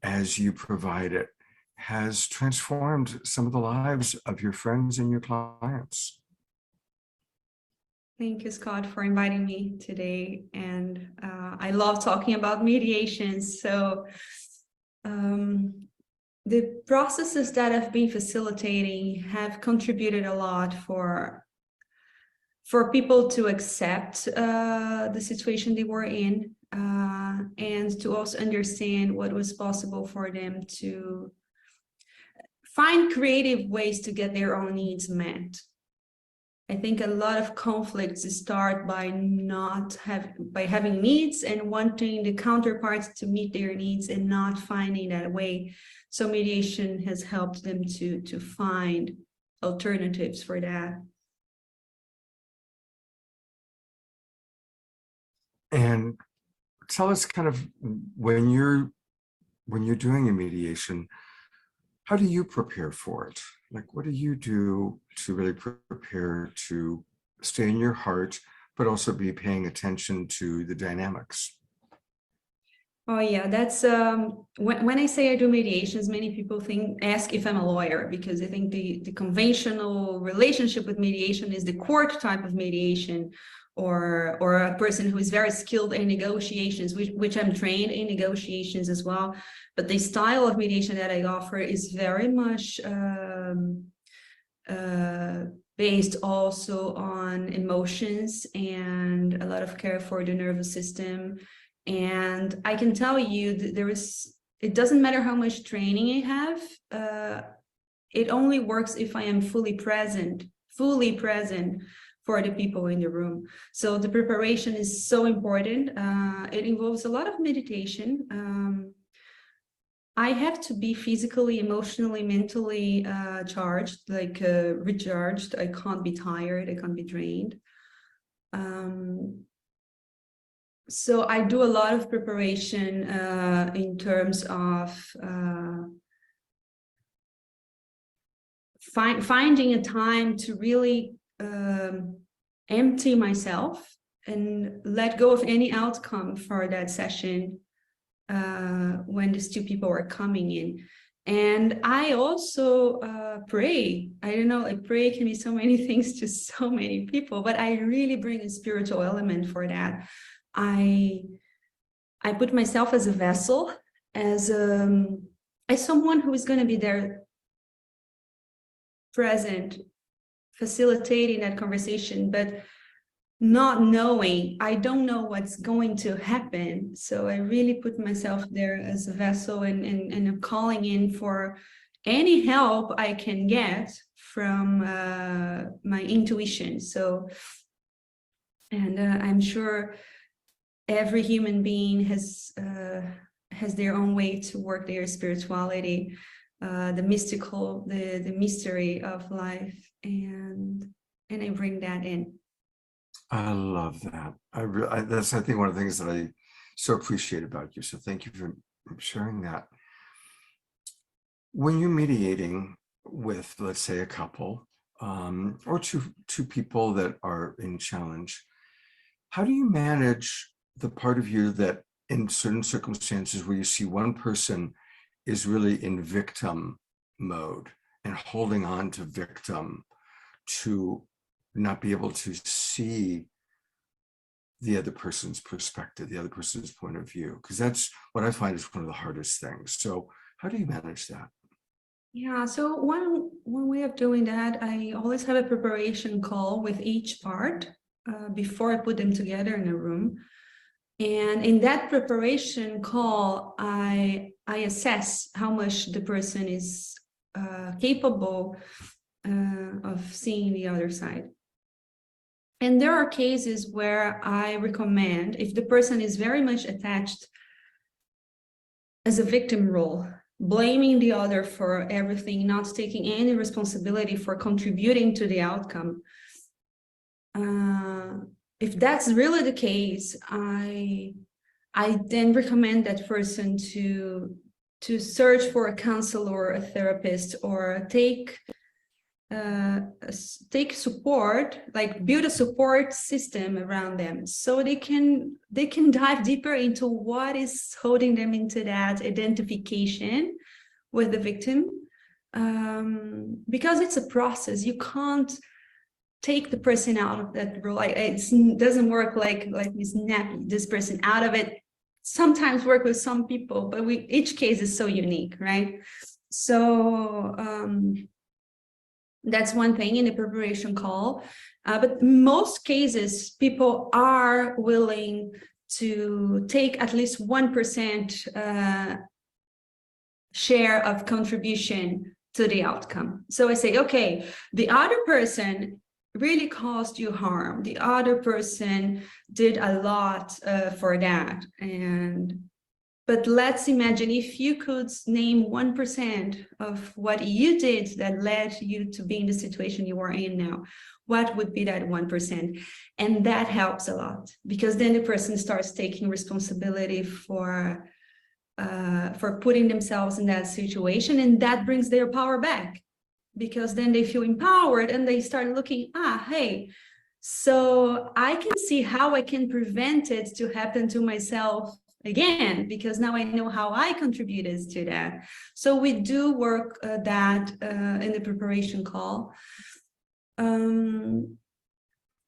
as you provide it, has transformed some of the lives of your friends and your clients. Thank you, Scott, for inviting me today. And I love talking about mediation. So the processes that I've been facilitating have contributed a lot for people to accept the situation they were in, and to also understand what was possible for them to find creative ways to get their own needs met. I think a lot of conflicts start by having needs and wanting the counterparts to meet their needs and not finding that way. So mediation has helped them to find alternatives for that. And Tell us kind of when you're doing a mediation, how do you prepare for it? Like, what do you do to really prepare to stay in your heart, but also be paying attention to the dynamics? Oh yeah, that's when I say I do mediations, many people ask if I'm a lawyer, because I think the conventional relationship with mediation is the court type of mediation, or a person who is very skilled in negotiations, which I'm trained in negotiations as well. But the style of mediation that I offer is very much based also on emotions and a lot of care for the nervous system. And I can tell you that it doesn't matter how much training I have, it only works if I am fully present for the people in the room. So the preparation is so important. It involves a lot of meditation. I have to be physically, emotionally, mentally charged, like recharged. I can't be tired, I can't be drained. So I do a lot of preparation in terms of finding a time to really empty myself and let go of any outcome for that session when these two people are coming in. And I also pray. I don't know, like pray can be so many things to so many people, but I really bring a spiritual element for that. I put myself as a vessel, as someone who is going to be there present, facilitating that conversation, but not knowing, I don't know what's going to happen. So I really put myself there as a vessel and I'm calling in for any help I can get from my intuition. So, and I'm sure every human being has their own way to work their spirituality, the mystical, the mystery of life, and I bring that in. I love that. That's, I think, one of the things that I so appreciate about you. So thank you for sharing that. When you're mediating with, let's say, a couple or two people that are in challenge, how do you manage the part of you that in certain circumstances where you see one person is really in victim mode and holding on to victim, to not be able to see the other person's perspective, the other person's point of view? Because that's what I find is one of the hardest things. So how do you manage that? Yeah, so one way of doing that, I always have a preparation call with each part before I put them together in a room. And in that preparation call, I assess how much the person is capable of seeing the other side. And there are cases where I recommend, if the person is very much attached as a victim role, blaming the other for everything, not taking any responsibility for contributing to the outcome. If that's really the case, I then recommend that person to search for a counselor or a therapist, or take support, like build a support system around them, so they can dive deeper into what is holding them into that identification with the victim, because it's a process. You can't take the person out of that role. It doesn't work like we snap this person out of it. Sometimes work with some people, but each case is so unique, right? So that's one thing in the preparation call. But most cases, people are willing to take at least 1% share of contribution to the outcome. So I say, okay, the other person really caused you harm. The other person did a lot for that. But let's imagine if you could name 1% of what you did that led you to be in the situation you are in now, what would be that 1%? And that helps a lot, because then the person starts taking responsibility for putting themselves in that situation, and that brings their power back, because then they feel empowered and they start looking, hey, so I can see how I can prevent it to happen to myself again, because now I know how I contributed to that. So we do work that in the preparation call.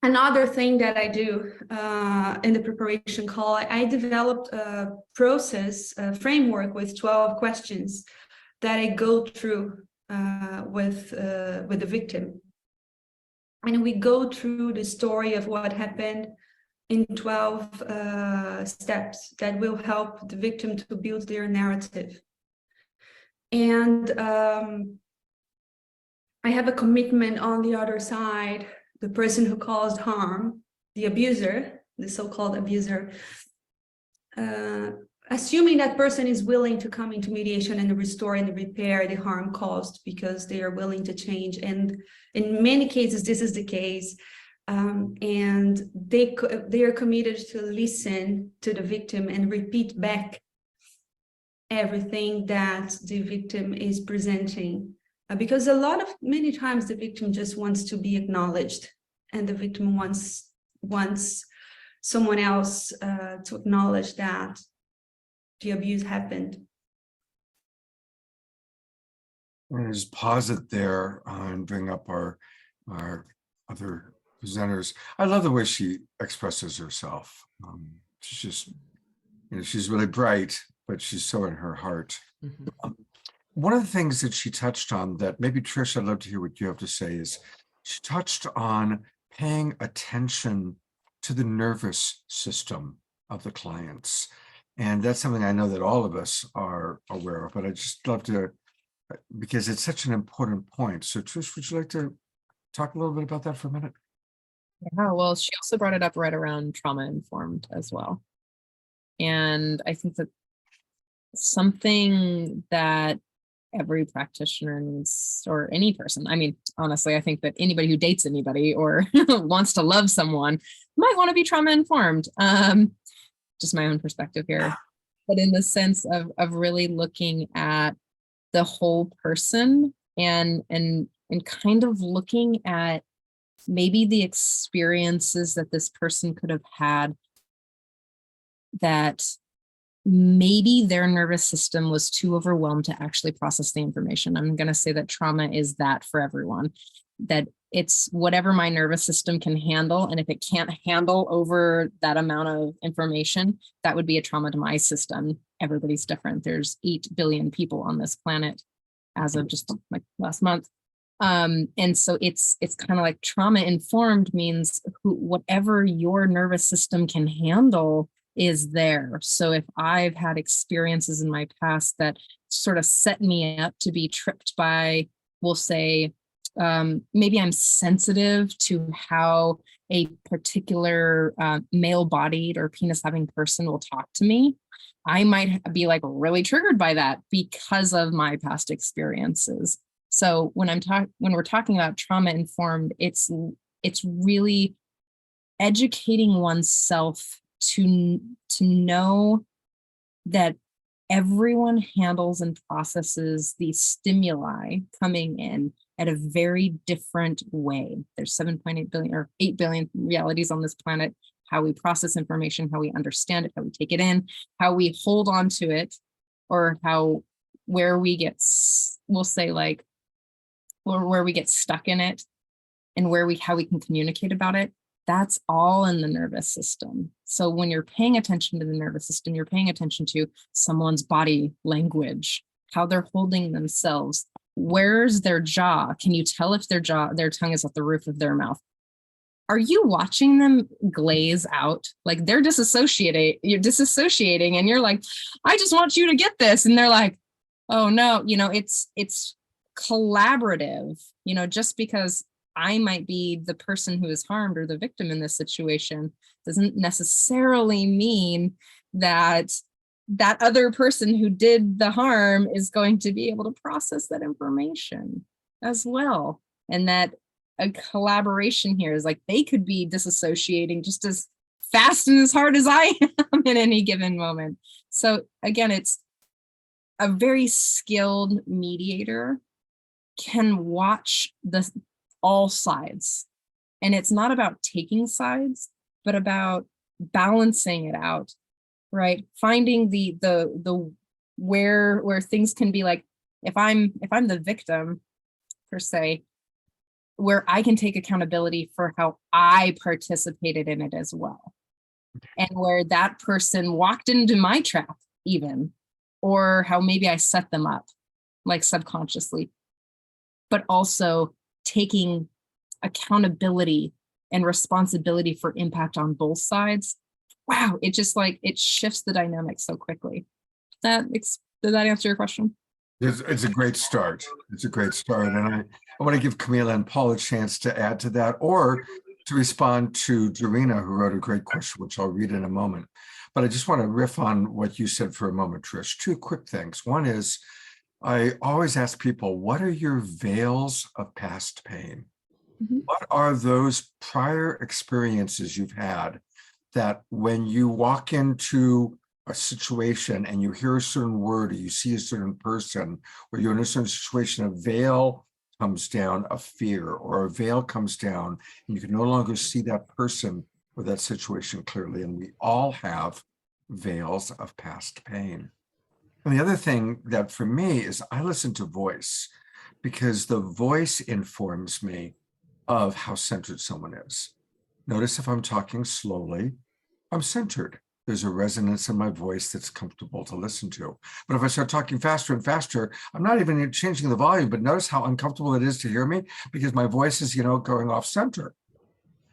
Another thing that I do in the preparation call, I developed a process, a framework with 12 questions that I go through with the victim. And we go through the story of what happened in 12 steps that will help the victim to build their narrative. And I have a commitment on the other side the person who caused harm, the abuser, the so-called abuser, assuming that person is willing to come into mediation and restore and repair the harm caused because they are willing to change. And in many cases, this is the case. And they are committed to listen to the victim and repeat back everything that the victim is presenting. Because many times the victim just wants to be acknowledged, and the victim wants someone else to acknowledge that the abuse happened. And just pause it there and bring up our other presenters. I love the way she expresses herself. She's just, she's really bright, but she's so in her heart. Mhm. One of the things that she touched on that maybe Trish, I'd love to hear what you have to say, is she touched on paying attention to the nervous system of the clients. And that's something I know that all of us are aware of, but I just love to, because it's such an important point. So Trish, would you like to talk a little bit about that for a minute? Yeah, well, she also brought it up right around trauma informed as well. And I think that something that every practitioner needs, or any person, I mean, honestly, I think that anybody who dates anybody or wants to love someone might want to be trauma informed. Just my own perspective here, but in the sense of really looking at the whole person and kind of looking at maybe the experiences that this person could have had, that maybe their nervous system was too overwhelmed to actually process the information. I'm going to say that trauma is that for everyone, that it's whatever my nervous system can handle. And if it can't handle over that amount of information, that would be a trauma to my system. Everybody's different. There's 8 billion people on this planet as of just like last month. And so it's kind of like trauma informed means whatever your nervous system can handle is there. So if I've had experiences in my past that sort of set me up to be tripped by, we'll say, maybe I'm sensitive to how a particular male-bodied or penis-having person will talk to me, I might be like really triggered by that because of my past experiences. So when we're talking about trauma informed, it's really educating oneself to know that everyone handles and processes these stimuli coming in at a very different way. There's 7.8 billion or 8 billion realities on this planet. How we process information, how we understand it, how we take it in, how we hold on to it, or where we get, we'll say like, or where we get stuck in it, and how we can communicate about it. That's all in the nervous system. So when you're paying attention to the nervous system, you're paying attention to someone's body language, how they're holding themselves. Where's their jaw? Can you tell if their tongue is at the roof of their mouth? Are you watching them glaze out? Like you're disassociating and you're like, I just want you to get this. And they're like, oh no, it's collaborative, just because I might be the person who is harmed or the victim in this situation doesn't necessarily mean that that other person who did the harm is going to be able to process that information as well. And that a collaboration here is like they could be disassociating just as fast and as hard as I am in any given moment. So again, it's a very skilled mediator can watch all sides. And it's not about taking sides, but about balancing it out, right? Finding the where things can be like, if I'm the victim per se, where I can take accountability for how I participated in it as well. And where that person walked into my trap even, or how maybe I set them up like subconsciously, but also taking accountability and responsibility for impact on both sides. Wow, it just like, it shifts the dynamic so quickly. Did that answer your question? It's a great start. It's a great start. And I want to give Kamela and Paul a chance to add to that or to respond to Dorina, who wrote a great question, which I'll read in a moment. But I just want to riff on what you said for a moment, Trish. Two quick things. One is I always ask people, what are your veils of past pain? What are those prior experiences you've had that when you walk into a situation and you hear a certain word or you see a certain person or you're in a certain situation, a veil comes down of fear or a veil comes down and you can no longer see that person or that situation clearly. And we all have veils of past pain. And the other thing that for me is I listen to voice because the voice informs me of how centered someone is. Notice if I'm talking slowly, I'm centered. There's a resonance in my voice that's comfortable to listen to. But if I start talking faster and faster, I'm not even changing the volume, but notice how uncomfortable it is to hear me because my voice is, going off center.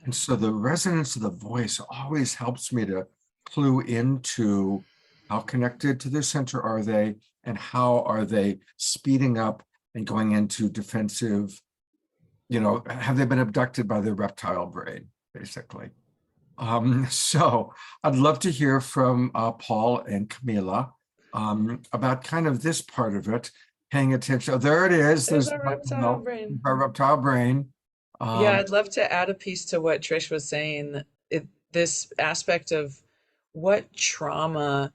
And so the resonance of the voice always helps me to clue into how connected to their center are they and how are they speeding up and going into defensive, have they been abducted by their reptile brain, basically? So I'd love to hear from Paul and Kamela about kind of this part of it, paying attention. Oh, there it is. There's our reptile brain. Our reptile brain. Yeah, I'd love to add a piece to what Trish was saying. This aspect of what trauma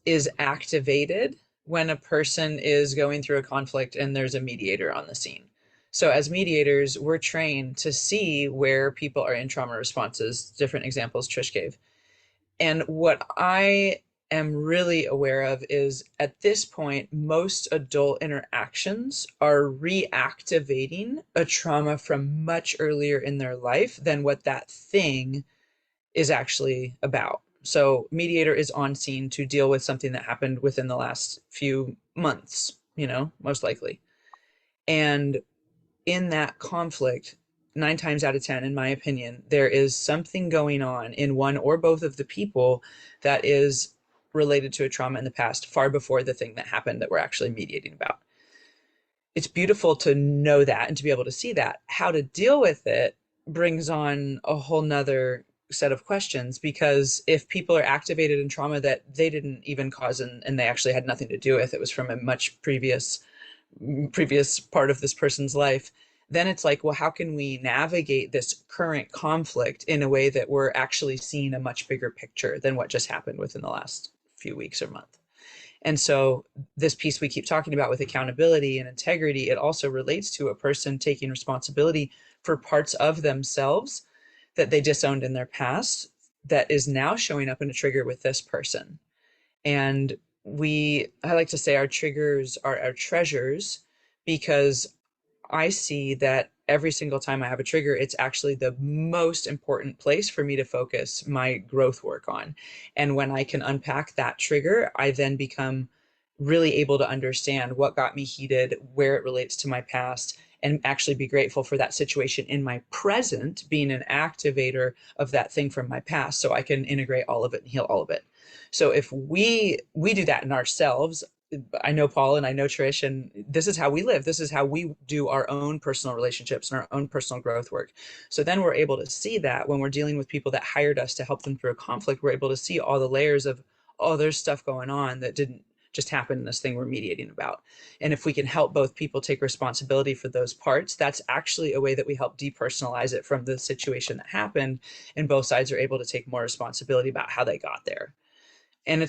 is activated when a person is going through a conflict and there's a mediator on the scene. So as mediators, we're trained to see where people are in trauma responses, different examples Trish gave. And what I am really aware of is at this point, most adult interactions are reactivating a trauma from much earlier in their life than what that thing is actually about. So mediator is on scene to deal with something that happened within the last few months, most likely. And in that conflict, 9 times out of 10, in my opinion, there is something going on in one or both of the people that is related to a trauma in the past, far before the thing that happened that we're actually mediating about. It's beautiful to know that and to be able to see that. How to deal with it brings on a whole nother set of questions, because if people are activated in trauma that they didn't even cause and they actually had nothing to do with, it was from a much previous part of this person's life, then it's like, well, how can we navigate this current conflict in a way that we're actually seeing a much bigger picture than what just happened within the last few weeks or month? And so this piece we keep talking about with accountability and integrity, it also relates to a person taking responsibility for parts of themselves that they disowned in their past that is now showing up in a trigger with this person. And I like to say our triggers are our treasures, because I see that every single time I have a trigger, it's actually the most important place for me to focus my growth work on. And when I can unpack that trigger, I then become really able to understand what got me heated, where it relates to my past, and actually be grateful for that situation in my present, being an activator of that thing from my past, so I can integrate all of it and heal all of it. So if we do that in ourselves, I know Paul and I know Trish, and this is how we live. This is how we do our own personal relationships and our own personal growth work. So then we're able to see that when we're dealing with people that hired us to help them through a conflict, we're able to see all the layers of, oh, there's stuff going on that didn't just happen in this thing we're mediating about. And if we can help both people take responsibility for those parts, that's actually a way that we help depersonalize it from the situation that happened, and both sides are able to take more responsibility about how they got there. And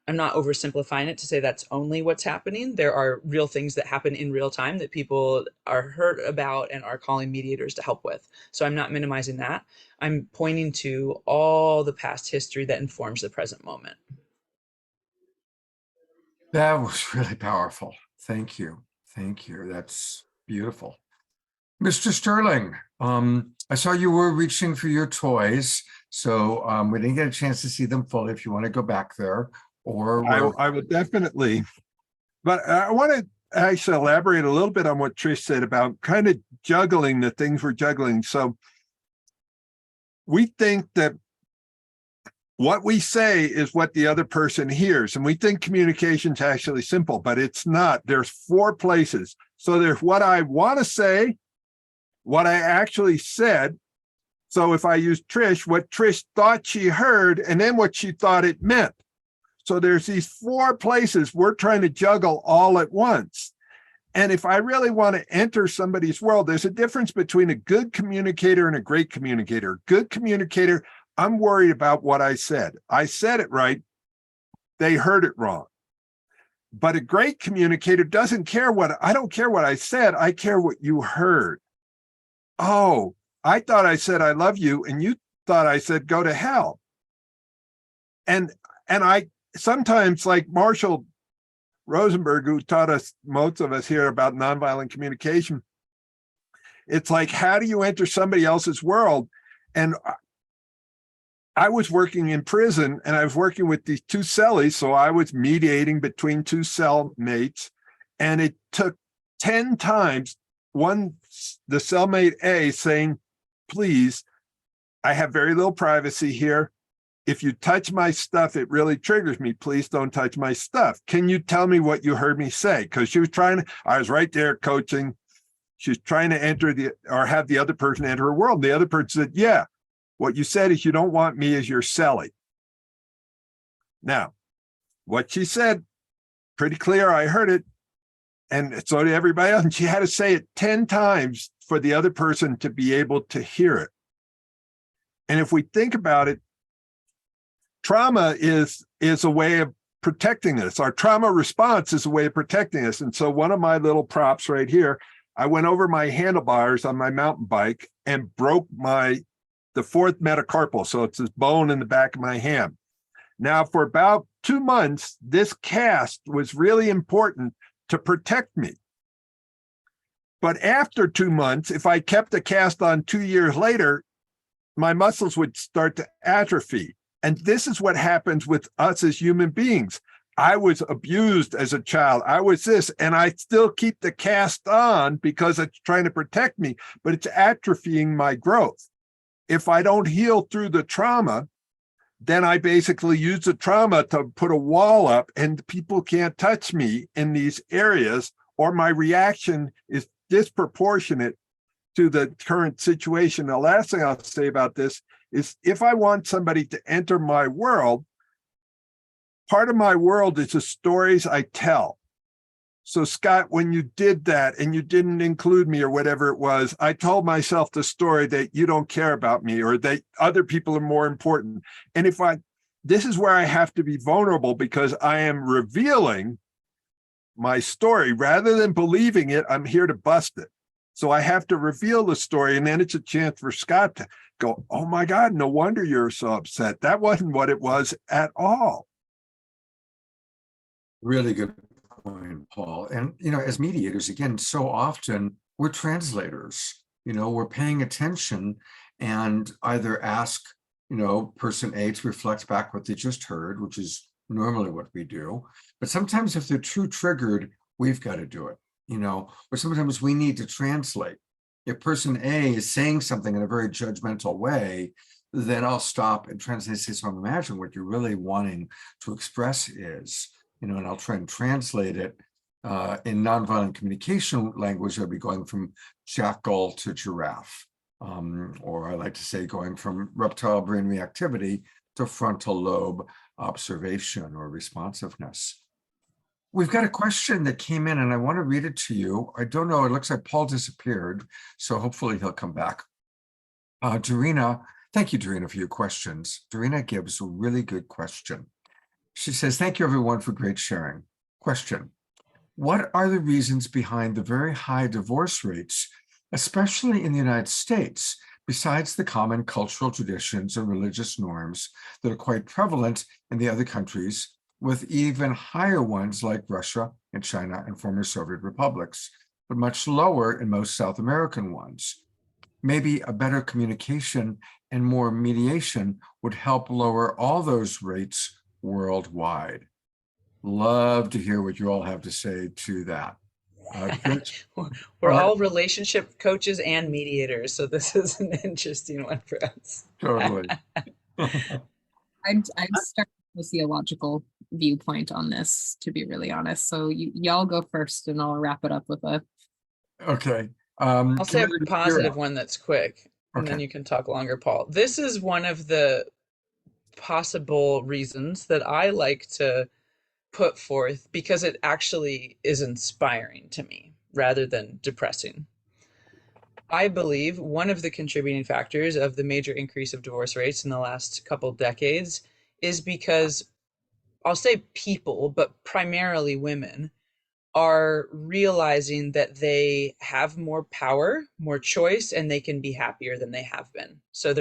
I'm not oversimplifying it to say that's only what's happening. There are real things that happen in real time that people are hurt about and are calling mediators to help with. So I'm not minimizing that. I'm pointing to all the past history that informs the present moment. That was really powerful. Thank you. Thank you. That's beautiful. Mr. Sterling, I saw you were reaching for your toys, so we didn't get a chance to see them fully. If you want to go back there, or I would definitely, but I want to actually elaborate a little bit on what Trish said about kind of juggling the things we're juggling. So we think that What we say is what the other person hears. And we think communication's actually simple, but it's not. There's 4 places. So there's what I want to say, what I actually said. So if I use Trish, what Trish thought she heard, and then what she thought it meant. So there's these 4 places we're trying to juggle all at once. And if I really want to enter somebody's world, there's a difference between a good communicator and a great communicator. Good communicator, I'm worried about what I said. I said it right. They heard it wrong. But a great communicator doesn't care I don't care what I said. I care what you heard. Oh, I thought I said, I love you. And you thought I said, go to hell. And I sometimes, like Marshall Rosenberg, who taught us, most of us here, about nonviolent communication, it's like, how do you enter somebody else's world? And I was working in prison, and I was working with these 2 cellies, so I was mediating between 2 cellmates, and it took 10 times the cellmate A saying, please, I have very little privacy here. If you touch my stuff, it really triggers me. Please don't touch my stuff. Can you tell me what you heard me say? Because she was I was right there coaching. She was trying to have the other person enter her world. The other person said, yeah, what you said is you don't want me as your cellie. Now, what she said, pretty clear. I heard it. And so did everybody else. And she had to say it 10 times for the other person to be able to hear it. And if we think about it, trauma is a way of protecting us. Our trauma response is a way of protecting us. And so one of my little props right here, I went over my handlebars on my mountain bike and broke the 4th metacarpal. So it's this bone in the back of my hand. Now, for about 2 months, this cast was really important to protect me. But after 2 months, if I kept the cast on 2 years later, my muscles would start to atrophy. And this is what happens with us as human beings. I was abused as a child. I was this, and I still keep the cast on because it's trying to protect me, but it's atrophying my growth. If I don't heal through the trauma, then I basically use the trauma to put a wall up, and people can't touch me in these areas, or my reaction is disproportionate to the current situation. The last thing I'll say about this is, if I want somebody to enter my world, part of my world is the stories I tell. So Scott, when you did that and you didn't include me or whatever it was, I told myself the story that you don't care about me, or that other people are more important. And this is where I have to be vulnerable, because I am revealing my story rather than believing it. I'm here to bust it. So I have to reveal the story, and then it's a chance for Scott to go, oh my God, no wonder you're so upset. That wasn't what it was at all. Really good point, Paul. And, as mediators, again, so often we're translators, we're paying attention and either ask, person A to reflect back what they just heard, which is normally what we do. But sometimes if they're too triggered, we've got to do it, or sometimes we need to translate. If person A is saying something in a very judgmental way, then I'll stop and translate, say, so imagine what you're really wanting to express is, and I'll try and translate it in nonviolent communication language. I'll be going from jackal to giraffe, or I like to say going from reptile brain reactivity to frontal lobe observation or responsiveness. We've got a question that came in, and I want to read it to you. I don't know, it looks like Paul disappeared, so hopefully he'll come back. Dorina, thank you, Dorina, for your questions. Dorina gives a really good question. She says, thank you, everyone, for great sharing. Question: what are the reasons behind the very high divorce rates, especially in the United States, besides the common cultural traditions and religious norms that are quite prevalent in the other countries, with even higher ones like Russia and China and former Soviet republics, but much lower in most South American ones? Maybe a better communication and more mediation would help lower all those rates worldwide. Love to hear what you all have to say to that. We're all relationship coaches and mediators, so this is an interesting one for us. Totally. I'd start with a sociological viewpoint on this, to be really honest. So y'all go first, and I'll wrap it up with a. Okay. I'll say a Kamela, you're positive up. one that's quick, and then Okay. you can talk longer, Paul. This is one of the possible reasons that I like to put forth, because it actually is inspiring to me rather than depressing. I believe one of the contributing factors of the major increase of divorce rates in the last couple decades is because, I'll say people, but primarily women, are realizing that they have more power, more choice, and they can be happier than they have been. So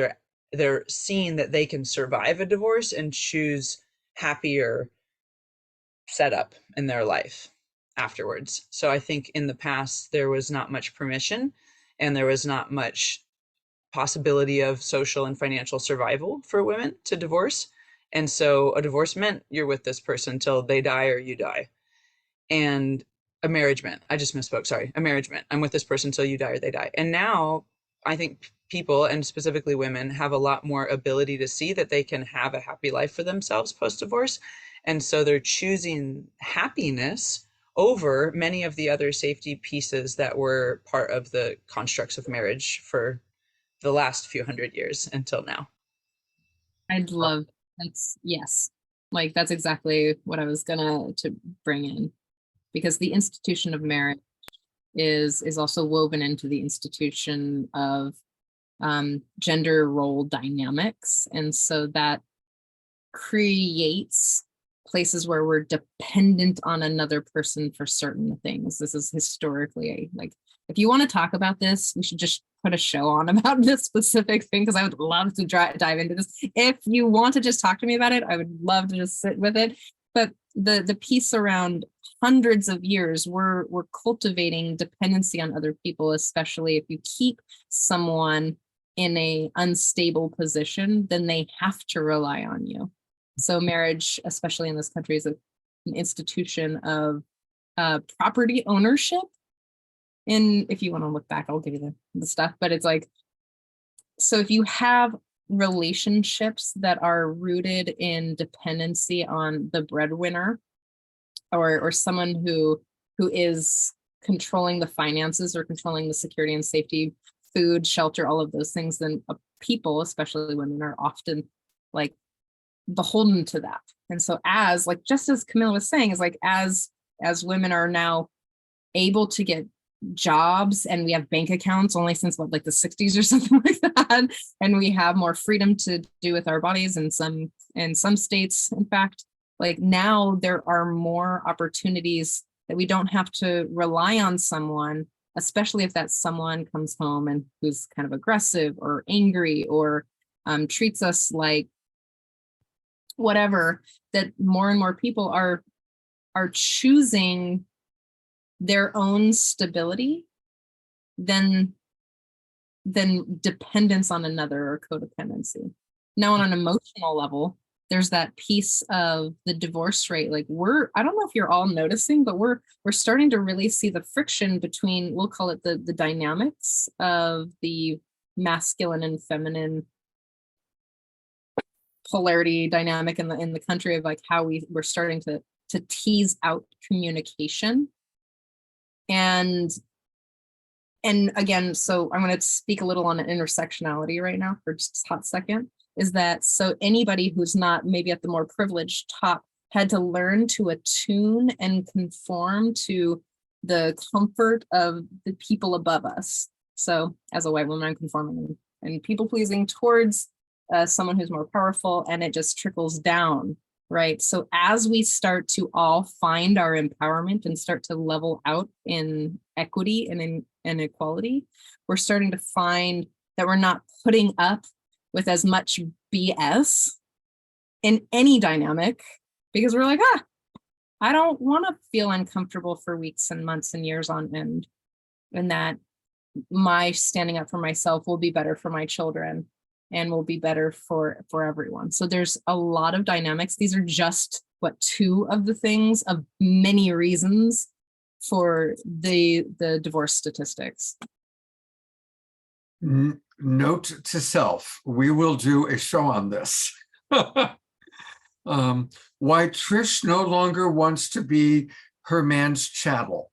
they're seeing that they can survive a divorce and choose happier setup in their life afterwards. So I think in the past there was not much permission, and there was not much possibility of social and financial survival for women to divorce. And so a divorce meant you're with this person till they die or you die. And a marriage meant, I just misspoke, sorry, a marriage meant I'm with this person till you die or they die. And now I think people, and specifically women, have a lot more ability to see that they can have a happy life for themselves post-divorce. And so they're choosing happiness over many of the other safety pieces that were part of the constructs of marriage for the last few hundred years until now. I'd love yes, like that's exactly what I was gonna to bring in, because the institution of marriage is also woven into the institution of gender role dynamics, and so that creates places where we're dependent on another person for certain things. This is historically like, if you want to talk about this, we should just put a show on about this specific thing, because I would love to dive into this. If you want to just talk to me about it, I would love to just sit with it. But the piece around hundreds of years, we're cultivating dependency on other people, especially if you keep someone in a unstable position, then they have to rely on you. So marriage, especially in this country, is an institution of property ownership. And if you want to look back, I'll give you the stuff, but it's like, so if you have relationships that are rooted in dependency on the breadwinner, or someone who is controlling the finances or controlling the security and safety, food, shelter, all of those things, then people, especially women, are often like beholden to that. And so as like, just as Kamela was saying, is like, as women are now able to get jobs, and we have bank accounts only since what, like the 60s or something like that, and we have more freedom to do with our bodies in some states, in fact, like now there are more opportunities that we don't have to rely on someone, especially if that someone comes home and who's kind of aggressive or angry or treats us like whatever, that more and more people are choosing their own stability than dependence on another, or codependency. Now, on an emotional level, there's that piece of the divorce rate. Like I don't know if you're all noticing, but we're starting to really see the friction between, we'll call it the dynamics of the masculine and feminine polarity dynamic in the country, of like how we're starting to tease out communication. And again, so I'm going to speak a little on intersectionality right now for just a hot second, is that so anybody who's not maybe at the more privileged top had to learn to attune and conform to the comfort of the people above us. So as a white woman, I'm conforming and people pleasing towards someone who's more powerful, and it just trickles down, right? So as we start to all find our empowerment and start to level out in equity and in inequality, we're starting to find that we're not putting up with as much BS in any dynamic, because we're like, I don't want to feel uncomfortable for weeks and months and years on end, and that my standing up for myself will be better for my children and will be better for everyone. So there's a lot of dynamics. These are just two of the things of many reasons for the divorce statistics. Note to self, we will do a show on this. Why Trish no longer wants to be her man's chattel.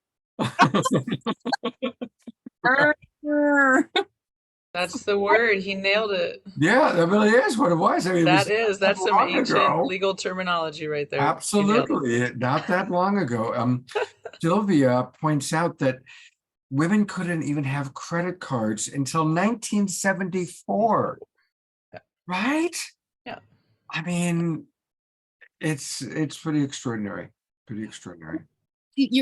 That's the word. He nailed it. Yeah, that really is what it was. I mean, That's some long ancient ago. legal terminology right there. Absolutely, not that long ago. Sylvia points out that women couldn't even have credit cards until 1974, right? Yeah. I mean, it's pretty extraordinary. Pretty extraordinary.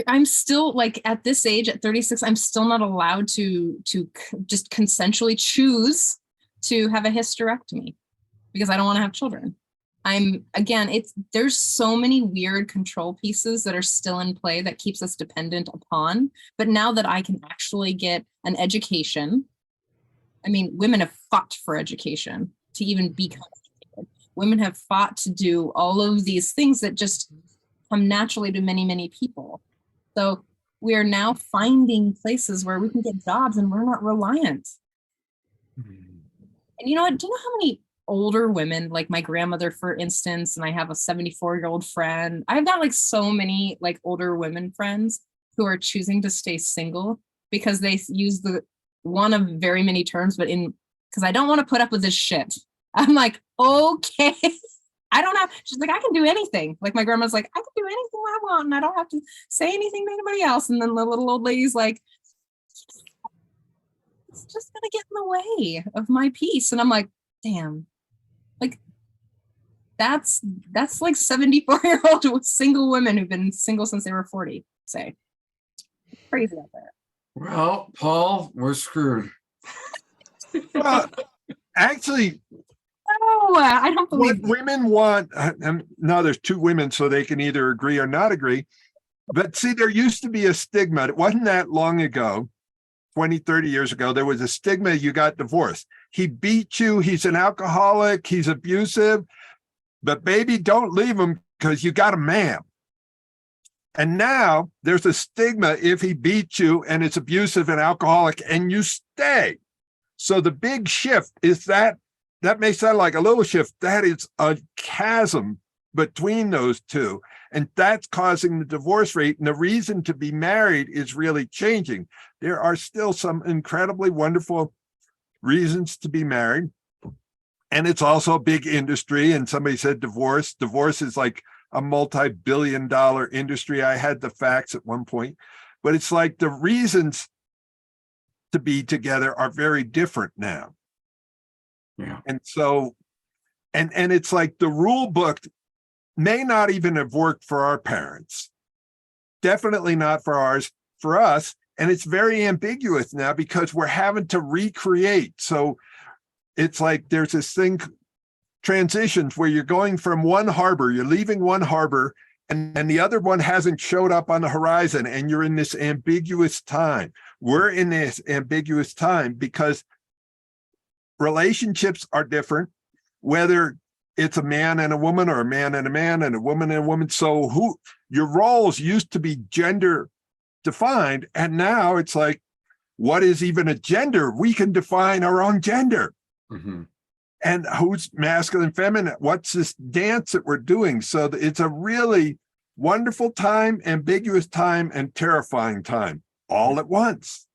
I'm still like at this age at 36, I'm still not allowed to just consensually choose to have a hysterectomy because I don't want to have children. There's so many weird control pieces that are still in play that keeps us dependent upon. But now that I can actually get an education, I mean, women have fought for education to even become educated. Women have fought to do all of these things that just come naturally to many, many people. So we are now finding places where we can get jobs and we're not reliant. And you know what? Do you know how many older women, like my grandmother, for instance, and I have a 74-year-old friend. I've got like so many like older women friends who are choosing to stay single because they use the one of very many terms, but because I don't want to put up with this shit. I'm like, okay. I don't have, she's like, I can do anything. Like my grandma's like, I can do anything I want and I don't have to say anything to anybody else. And then the little old lady's like, it's just gonna get in the way of my peace. And I'm like, damn, like that's like 74-year-old single women who've been single since they were 40, say. Crazy out there. Well, Paul, we're screwed. Well, actually, No, I don't believe what women want, and now there's two women, so they can either agree or not agree. But see, there used to be a stigma. It wasn't that long ago, 20, 30 years ago, there was a stigma you got divorced. He beat you, he's an alcoholic, he's abusive, but baby, don't leave him because you got a man. And now there's a stigma if he beats you and it's abusive and alcoholic and you stay. So the big shift is that may sound like a little shift. That is a chasm between those two. And that's causing the divorce rate. And the reason to be married is really changing. There are still some incredibly wonderful reasons to be married. And it's also a big industry. And somebody said divorce. Divorce is like a multi-billion-dollar industry. I had the facts at one point. But it's like the reasons to be together are very different now. Yeah. And so, and it's like the rule book may not even have worked for our parents. Definitely not for ours, for us. And it's very ambiguous now because we're having to recreate. So it's like there's this thing, transitions, where you're going from one harbor, you're leaving one harbor, and the other one hasn't showed up on the horizon, and you're in this ambiguous time. We're in this ambiguous time because relationships are different, whether it's a man and a woman or a man and a man and a woman and a woman. So your roles used to be gender defined, and now it's like, what is even a gender? We can define our own gender. Mm-hmm. And who's masculine, feminine? What's this dance that we're doing? So it's a really wonderful time, ambiguous time, and terrifying time all at once.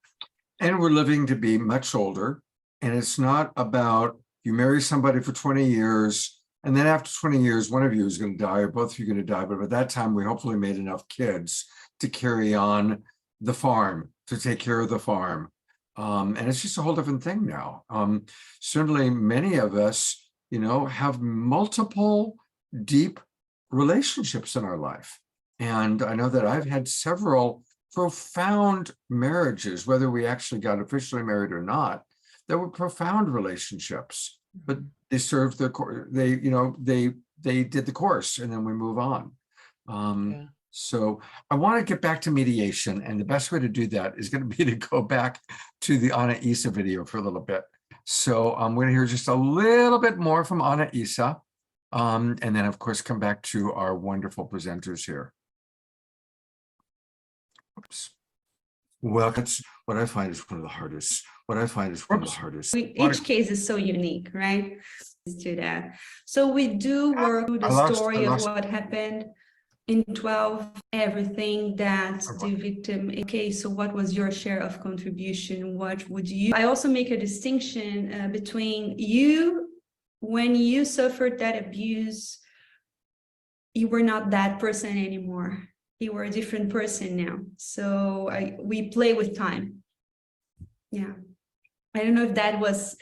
And we're living to be much older. And it's not about you marry somebody for 20 years, and then after 20 years, one of you is going to die, or both of you are going to die. But by that time, we hopefully made enough kids to carry on the farm, to take care of the farm. And it's just a whole different thing now. Certainly, many of us, have multiple deep relationships in our life. And I know that I've had several profound marriages, whether we actually got officially married or not. There were profound relationships, but they served their course. They did the course, and then we move on. So I want to get back to mediation, and the best way to do that is going to be to go back to the Anaisa video for a little bit. So I'm going to hear just a little bit more from Anaisa, and then of course come back to our wonderful presenters here. Oops. Well, that's what I find is one of the hardest. Each case is so unique, right? to that. So we do work through the story of what happened in 12, everything that the victim. Okay, so what was your share of contribution? What would you? I also make a distinction between you, when you suffered that abuse, you were not that person anymore. You were a different person now. So we play with time. Yeah. I don't know if that was.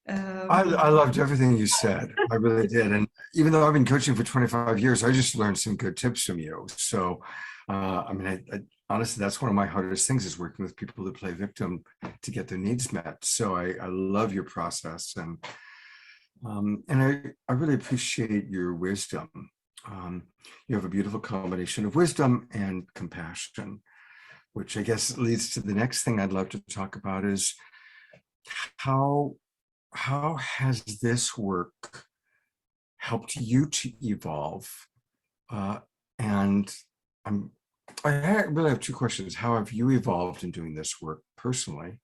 I loved everything you said. I really did. And even though I've been coaching for 25 years, I just learned some good tips from you. So, I mean, I honestly, that's one of my hardest things, is working with people who play victim to get their needs met. So I love your process, and I really appreciate your wisdom. You have a beautiful combination of wisdom and compassion, which I guess leads to the next thing I'd love to talk about, is how has this work helped you to evolve? And I really have two questions. How have you evolved in doing this work personally?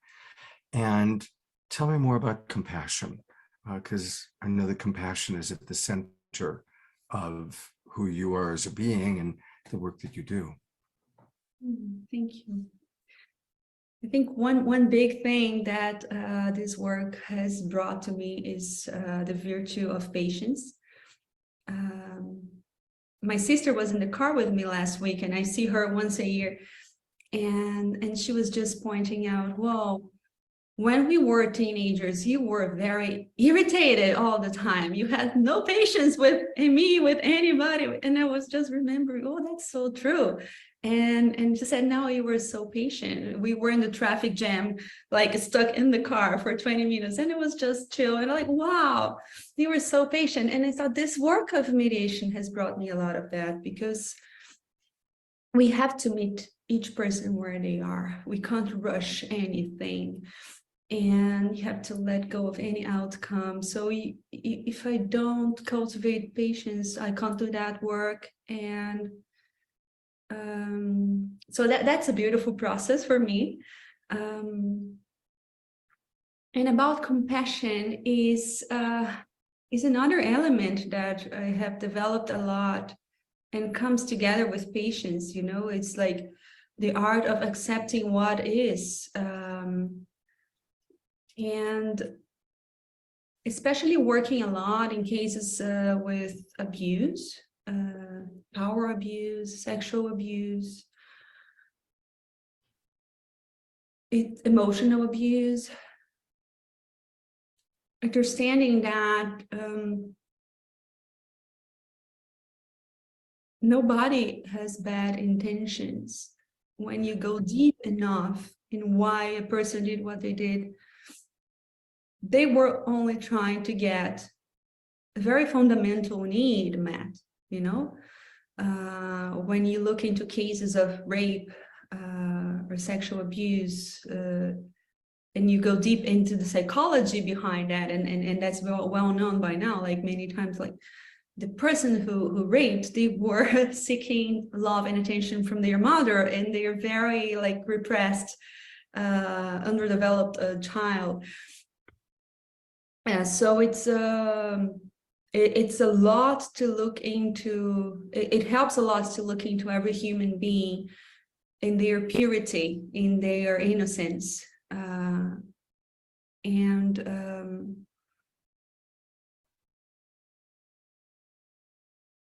And tell me more about compassion, because I know that compassion is at the center of who you are as a being and the work that you do. Thank you. I think one big thing that this work has brought to me is the virtue of patience. My sister was in the car with me last week, and I see her once a year, and she was just pointing out, well, when we were teenagers, you were very irritated all the time. You had no patience with me, with anybody. And I was just remembering, oh, that's so true. And she said, no, you were so patient. We were in the traffic jam, like stuck in the car for 20 minutes, and it was just chill. And I'm like, wow, you were so patient. And I thought this work of mediation has brought me a lot of that, because we have to meet each person where they are. We can't rush anything, and you have to let go of any outcome. So if I don't cultivate patience, I can't do that work. And so that's a beautiful process for me. And about compassion is another element that I have developed a lot and comes together with patience. You know, it's like the art of accepting what is, and especially working a lot in cases with abuse, power abuse, sexual abuse, emotional abuse, understanding that nobody has bad intentions. When you go deep enough in why a person did what they did, they were only trying to get a very fundamental need met, you know? When you look into cases of rape or sexual abuse, and you go deep into the psychology behind that, and that's well known by now, like many times, like the person who raped, they were seeking love and attention from their mother, and they are very like repressed, underdeveloped child. So it's a lot to look into. It helps a lot to look into every human being in their purity, in their innocence,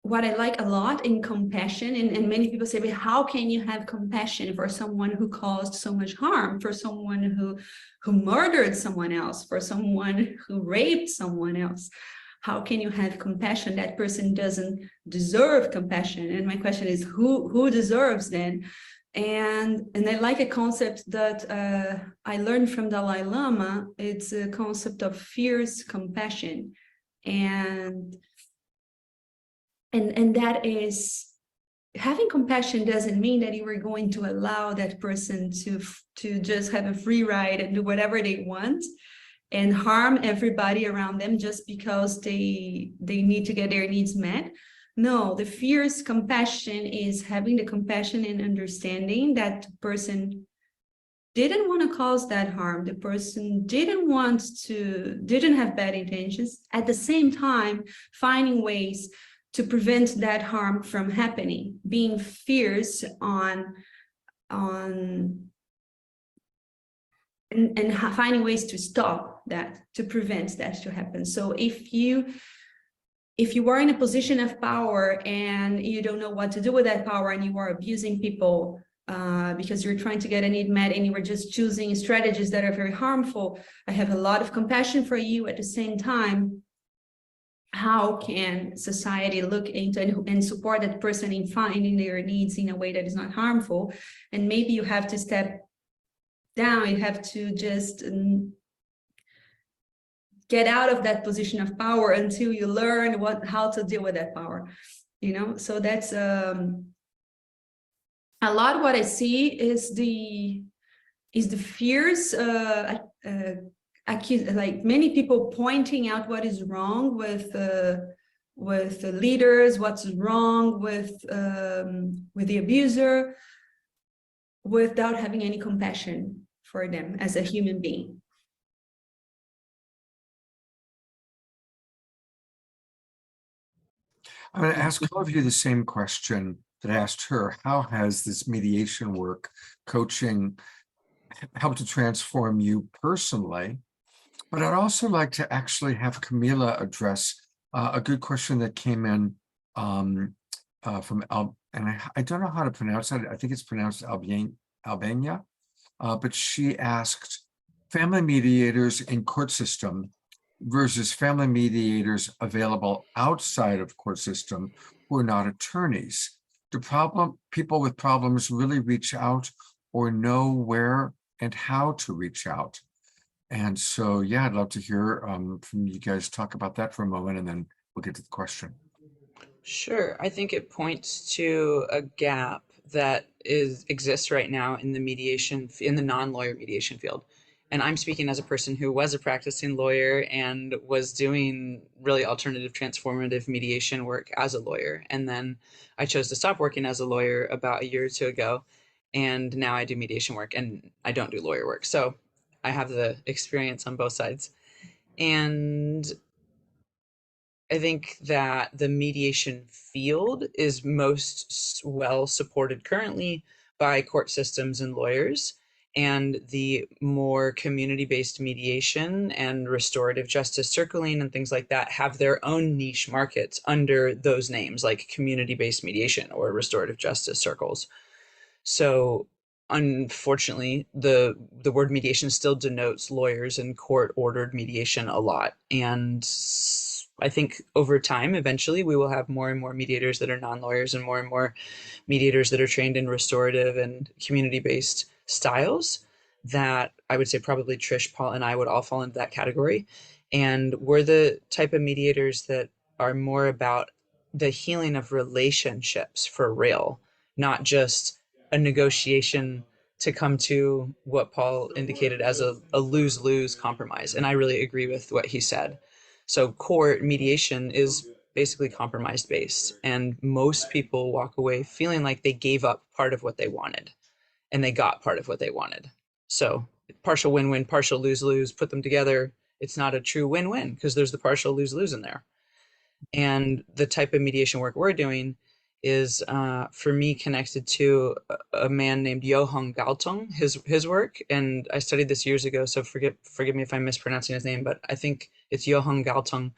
what I like a lot in compassion, and many people say, but how can you have compassion for someone who caused so much harm, for someone who murdered someone else, for someone who raped someone else? How can you have compassion? That person doesn't deserve compassion. And my question is, who deserves then? And I like a concept that I learned from Dalai Lama. It's a concept of fierce compassion. And that is, having compassion doesn't mean that you are going to allow that person to just have a free ride and do whatever they want and harm everybody around them just because they need to get their needs met. No, the fierce compassion is having the compassion and understanding that person didn't want to cause that harm. The person didn't have bad intentions. At the same time, finding ways to prevent that harm from happening, being fierce on and finding ways to stop that, to prevent that to happen. So if you are in a position of power and you don't know what to do with that power, and you are abusing people because you're trying to get a need met, and you are just choosing strategies that are very harmful, I have a lot of compassion for you. At the same time, how can society look into and support that person in finding their needs in a way that is not harmful? And maybe you have to step down. You have to just get out of that position of power until you learn how to deal with that power, you know? So that's a lot what I see is the fears, like many people pointing out what is wrong with the leaders, what's wrong with the abuser, without having any compassion for them as a human being. I'm going to ask all of you the same question that I asked her. How has this mediation work, coaching, helped to transform you personally? But I'd also like to actually have Kamela address a good question that came in from and I don't know how to pronounce it. I think it's pronounced Albania. But she asked, family mediators in court system versus family mediators available outside of court system who are not attorneys. Do people with problems really reach out or know where and how to reach out? And so, yeah, I'd love to hear from you guys talk about that for a moment, and then we'll get to the question. Sure. I think it points to a gap that exists right now in the non-lawyer mediation field. And I'm speaking as a person who was a practicing lawyer and was doing really alternative transformative mediation work as a lawyer. And then I chose to stop working as a lawyer about a year or two ago. And now I do mediation work and I don't do lawyer work. So I have the experience on both sides. And I think that the mediation field is most well supported currently by court systems and lawyers, and the more community-based mediation and restorative justice circling and things like that have their own niche markets under those names, like community-based mediation or restorative justice circles. So unfortunately, the word mediation still denotes lawyers and court-ordered mediation a lot. And I think over time, eventually, we will have more and more mediators that are non-lawyers and more mediators that are trained in restorative and community-based styles that I would say probably Trish, Paul, and I would all fall into that category. And we're the type of mediators that are more about the healing of relationships for real, not just a negotiation to come to what Paul indicated as a lose-lose compromise. And I really agree with what he said. So court mediation is basically compromise based, and most people walk away feeling like they gave up part of what they wanted and they got part of what they wanted. So partial win-win, partial lose-lose, put them together. It's not a true win-win because there's the partial lose-lose in there. And the type of mediation work we're doing is for me connected to a man named Johan Galtung, his work. And I studied this years ago, so forgive me if I'm mispronouncing his name, but I think it's Johan Galtung.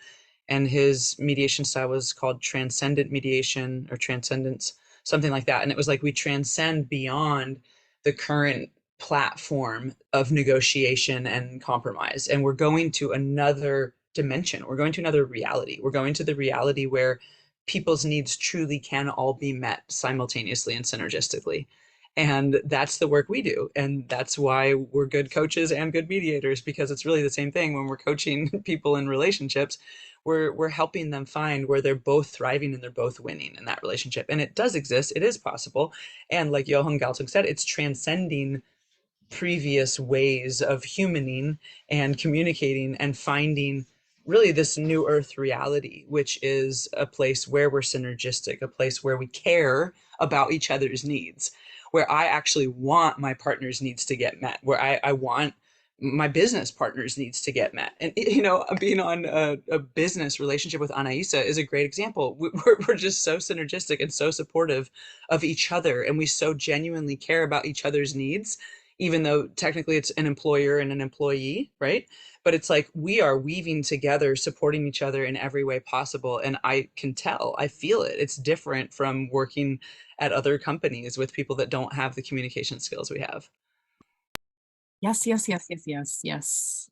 And his mediation style was called transcendent mediation or transcendence, something like that. And it was like we transcend beyond the current platform of negotiation and compromise. And we're going to another dimension. We're going to another reality. We're going to the reality where people's needs truly can all be met simultaneously and synergistically. And that's the work we do. And that's why we're good coaches and good mediators, because it's really the same thing when we're coaching people in relationships. We're helping them find where they're both thriving and they're both winning in that relationship. And it does exist. It is possible. And like Johan Galtung said, it's transcending previous ways of humaning and communicating and finding really this new earth reality, which is a place where we're synergistic, a place where we care about each other's needs, where I actually want my partner's needs to get met, where I want my business partner's needs to get met. And, you know, being on a business relationship with Anaisa is a great example. We're just so synergistic and so supportive of each other. And we so genuinely care about each other's needs, even though technically it's an employer and an employee, right? But it's like we are weaving together, supporting each other in every way possible. And I can tell, I feel it. It's different from working at other companies with people that don't have the communication skills we have. Yes, yes, yes, yes, yes, yes.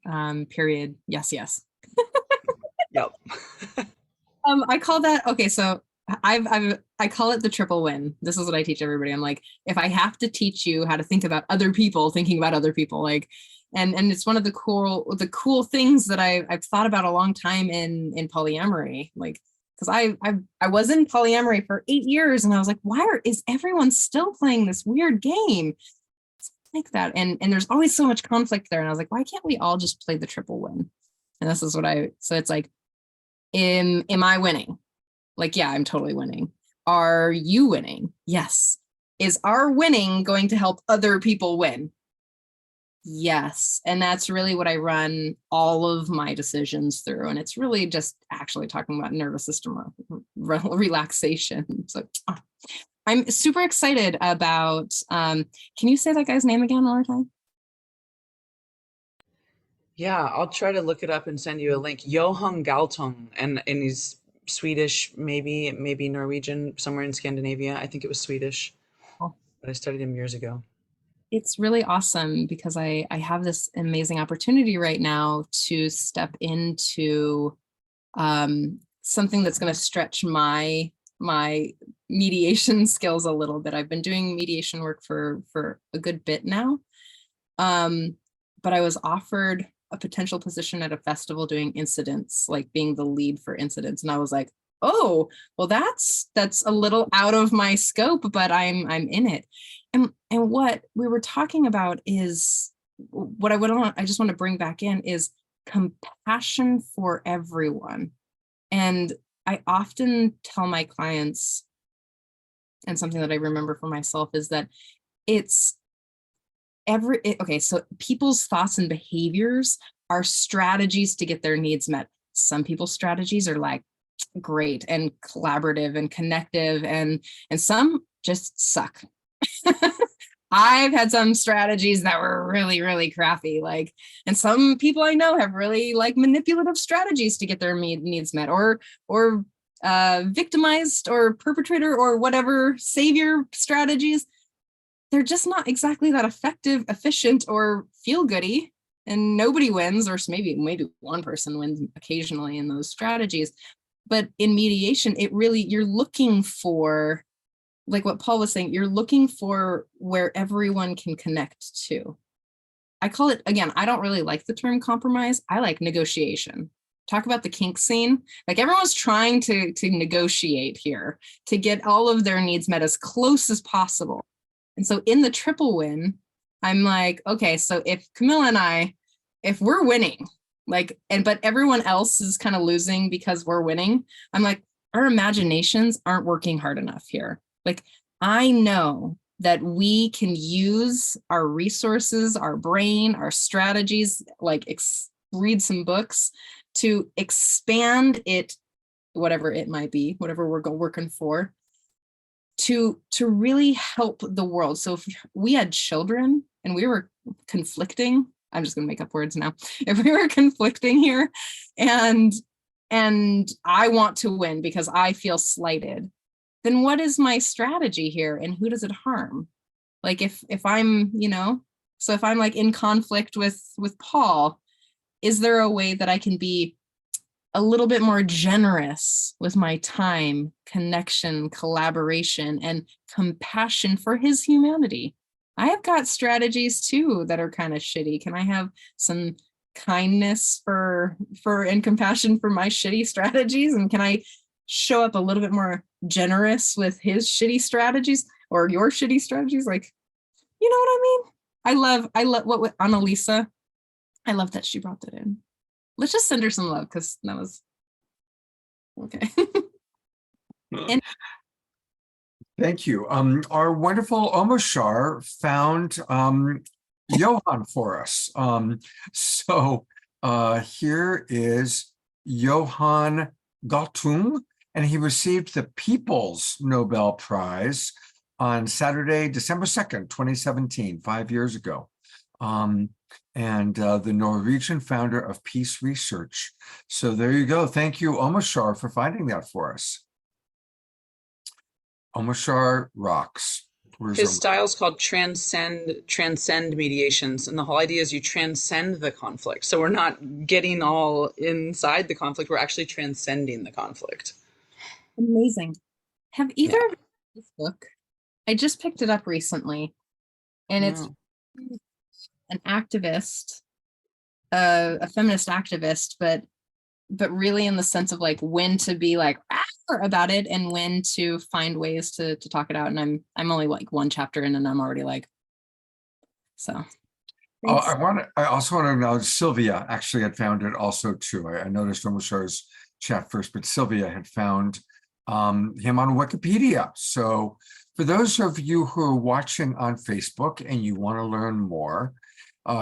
Period. Yes, yes. Yep. I call that, okay, so I call it the triple win. This is what I teach everybody. I'm like, if I have to teach you how to think about other people, thinking about other people, like, and it's one of the cool things that I've thought about a long time in polyamory, like, because I was in polyamory for 8 years, and I was like, is everyone still playing this weird game? It's like that, and there's always so much conflict there, and I was like, why can't we all just play the triple win? And this is what so it's like, am I winning? Like, yeah, I'm totally winning. Are you winning? Yes. Is our winning going to help other people win? Yes. And that's really what I run all of my decisions through. And it's really just actually talking about nervous system relaxation. So I'm super excited about, can you say that guy's name again one more time? Yeah, I'll try to look it up and send you a link. Johan Galtung, and he's Swedish, maybe Norwegian, somewhere in Scandinavia. I think it was Swedish, but I studied him years ago. It's really awesome because I have this amazing opportunity right now to step into something that's going to stretch my mediation skills a little bit. I've been doing mediation work for a good bit now, but I was offered a potential position at a festival doing incidents, like being the lead for incidents, and I was like, oh, well, that's a little out of my scope, but I'm in it. And what we were talking about is what I just want to bring back in is compassion for everyone. And I often tell my clients, and something that I remember for myself is that it's okay, so people's thoughts and behaviors are strategies to get their needs met. Some people's strategies are like great and collaborative and connective, and some just suck. I've had some strategies that were really, really crappy, like, and some people I know have really like manipulative strategies to get their needs met, or victimized or perpetrator or whatever savior strategies. They're just not exactly that effective, efficient, or feel-goody, and nobody wins, or maybe one person wins occasionally in those strategies. But in mediation, you're looking for, like what Paul was saying, you're looking for where everyone can connect to. I call it, again, I don't really like the term compromise. I like negotiation. Talk about the kink scene. Like everyone's trying to negotiate here to get all of their needs met as close as possible. And so in the triple win, I'm like, okay, so if Kamela and I, if we're winning, like, but everyone else is kind of losing because we're winning, I'm like, our imaginations aren't working hard enough here. Like, I know that we can use our resources, our brain, our strategies, like read some books to expand it, whatever it might be, whatever we're working for, to really help the world. So if we had children and we were conflicting, I'm just going to make up words now. If we were conflicting here and I want to win because I feel slighted, then what is my strategy here and who does it harm? Like if I'm, so if I'm like in conflict with Paul, is there a way that I can be a little bit more generous with my time, connection, collaboration, and compassion for his humanity? I have got strategies too that are kind of shitty. Can I have some kindness and compassion for my shitty strategies? And can I show up a little bit more generous with his shitty strategies or your shitty strategies? Like, you know what I mean? I love what Anaisa, I love that she brought that in. Let's just send her some love because that was okay. And Thank you. Our wonderful Omashar found Johan for us. So here is Johan Galtung, and he received the People's Nobel Prize on Saturday, December 2nd, 2017, 5 years ago. And the Norwegian founder of Peace Research. So there you go. Thank you, Omashar, for finding that for us. Omashar rocks. Where's His Omashar? style is called transcend mediations, and the whole idea is you transcend the conflict. So we're not getting all inside the conflict; we're actually transcending the conflict. Amazing. Have either of you read this book? I just picked it up recently, and it's an activist, a feminist activist, but really in the sense of like when to be like about it and when to find ways to talk it out. And I'm only like one chapter in, and I'm already like, so. I also want to acknowledge Sylvia actually had found it also too. I noticed Omashar's chat first, but Sylvia had found him on Wikipedia. So for those of you who are watching on Facebook and you want to learn more,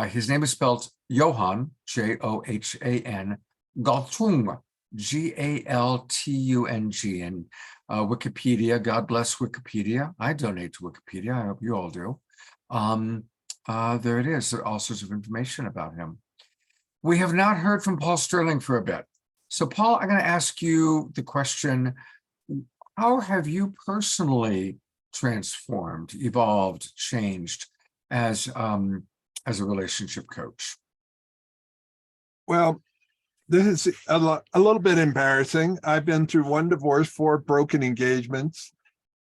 his name is spelled Johan, Johan, Galtung, Galtung, and Wikipedia. God bless Wikipedia. I donate to Wikipedia. I hope you all do. There it is. There are all sorts of information about him. We have not heard from Paul Sterling for a bit. So Paul, I'm going to ask you the question, how have you personally transformed, evolved, changed as a relationship coach? Well, this is a little bit embarrassing. I've been through 1 divorce, 4 broken engagements.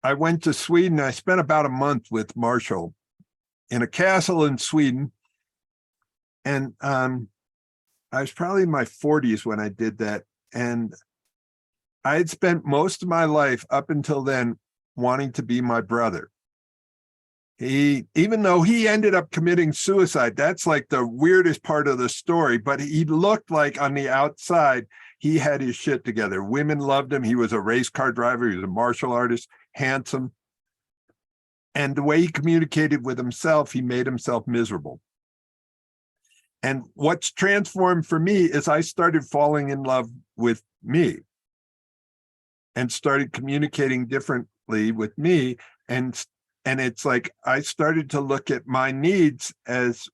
I went to Sweden. I spent about a month with Marshall in a castle in Sweden. And I was probably in my 40s when I did that. And I had spent most of my life up until then wanting to be my brother. Even though he ended up committing suicide, that's like the weirdest part of the story, but he looked like on the outside, he had his shit together. Women loved him. He was a race car driver. He was a martial artist, handsome. And the way he communicated with himself, he made himself miserable. And what's transformed for me is I started falling in love with me and started communicating differently with me. And it's like I started to look at my needs as,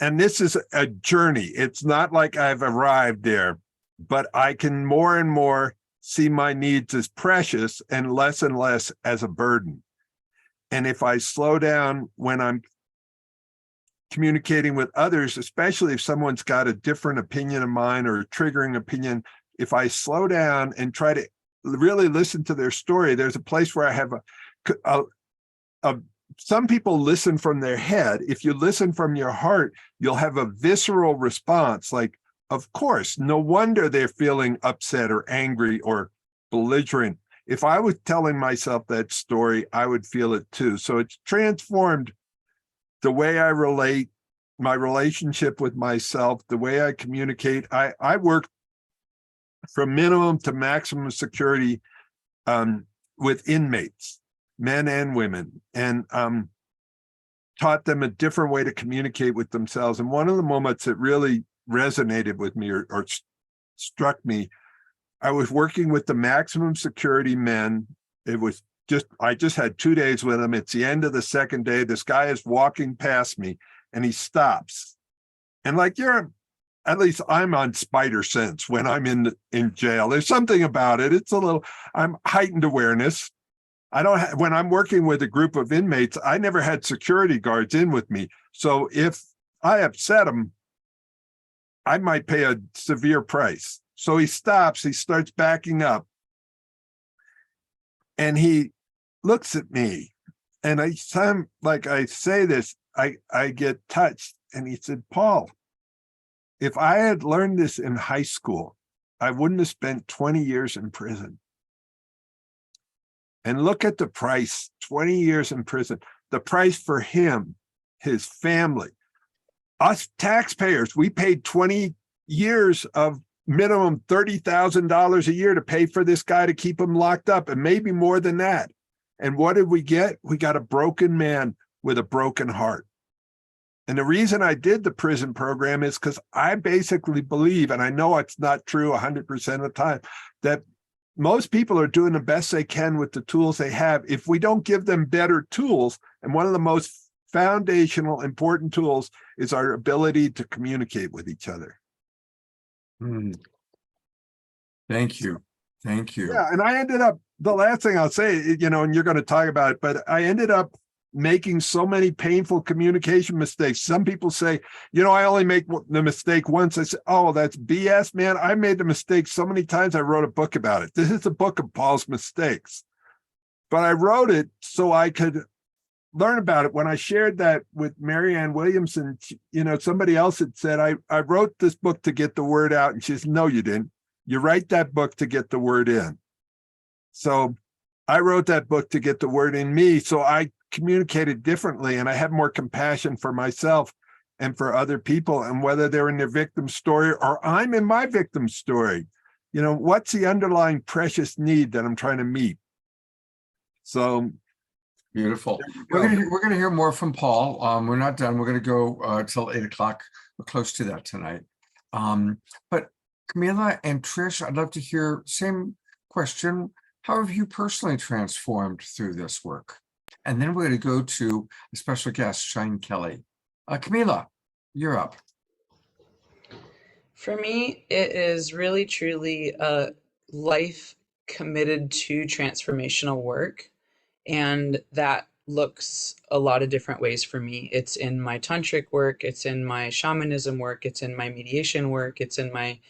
and this is a journey. It's not like I've arrived there, but I can more and more see my needs as precious and less as a burden. And if I slow down when I'm communicating with others, especially if someone's got a different opinion of mine or a triggering opinion, if I slow down and try to really listen to their story, there's a place where I have some people listen from their head. If you listen from your heart, you'll have a visceral response. Like, of course, no wonder they're feeling upset or angry or belligerent. If I was telling myself that story, I would feel it too. So it's transformed the way I relate, my relationship with myself, the way I communicate. I work from minimum to maximum security with inmates, men and women, and taught them a different way to communicate with themselves. And one of the moments that really resonated with me or struck me, I was working with the maximum security men. I just had 2 days with them. It's the end of the second day. This guy is walking past me and he stops. And like, at least I'm on spider sense when I'm in jail. There's something about it. I'm heightened awareness. When I'm working with a group of inmates, I never had security guards in with me. So if I upset them, I might pay a severe price. So he stops, he starts backing up, and he looks at me, and I say this, I get touched, and he said, Paul, if I had learned this in high school, I wouldn't have spent 20 years in prison. And look at the price, 20 years in prison, the price for him, his family, us taxpayers. We paid 20 years of minimum $30,000 a year to pay for this guy to keep him locked up, and maybe more than that. And what did we get? We got a broken man with a broken heart. And the reason I did the prison program is because I basically believe, and I know it's not true 100% of the time, that most people are doing the best they can with the tools they have. If we don't give them better tools, and one of the most foundational, important tools is our ability to communicate with each other. Thank you. Thank you. Yeah, and I ended up, the last thing I'll say, you know, and you're going to talk about it, but I ended up making so many painful communication mistakes. Some people say, you know, I only make the mistake once. I say, oh, that's BS, man. I made the mistake so many times I wrote a book about it. This is the book of Paul's mistakes. But I wrote it so I could learn about it. When I shared that with Marianne Williamson, you know, somebody else had said, I wrote this book to get the word out. And she said, no, you didn't. You write that book to get the word in. So I wrote that book to get the word in me. So I communicated differently, and I had more compassion for myself and for other people, and whether they're in their victim story or I'm in my victim story, you know, what's the underlying precious need that I'm trying to meet? So beautiful. We're gonna hear more from Paul. We're not done. We're gonna go till 8 o'clock. We're close to that tonight. But Kamela and Trish, I'd love to hear, same question. How have you personally transformed through this work? And then we're going to go to a special guest, Shine Kelly. Kamela, you're up. For me, it is really truly a life committed to transformational work. And that looks a lot of different ways for me. It's in my tantric work, it's in my shamanism work, it's in my mediation work, it's in my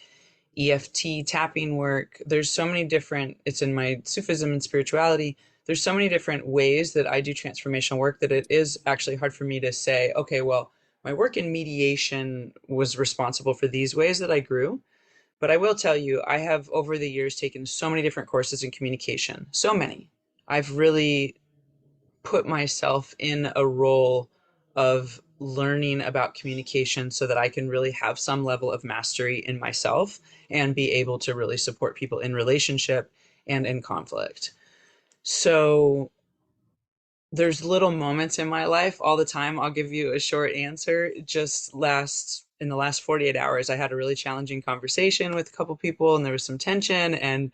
EFT tapping work. There's so many different, it's in my Sufism and spirituality. There's so many different ways that I do transformational work that it is actually hard for me to say, okay, well, my work in mediation was responsible for these ways that I grew. But I will tell you, I have over the years taken so many different courses in communication, so many. I've really put myself in a role of learning about communication so that I can really have some level of mastery in myself and be able to really support people in relationship and in conflict. So there's little moments in my life all the time. I'll give you a short answer. In the last 48 hours, I had a really challenging conversation with a couple people, and there was some tension, and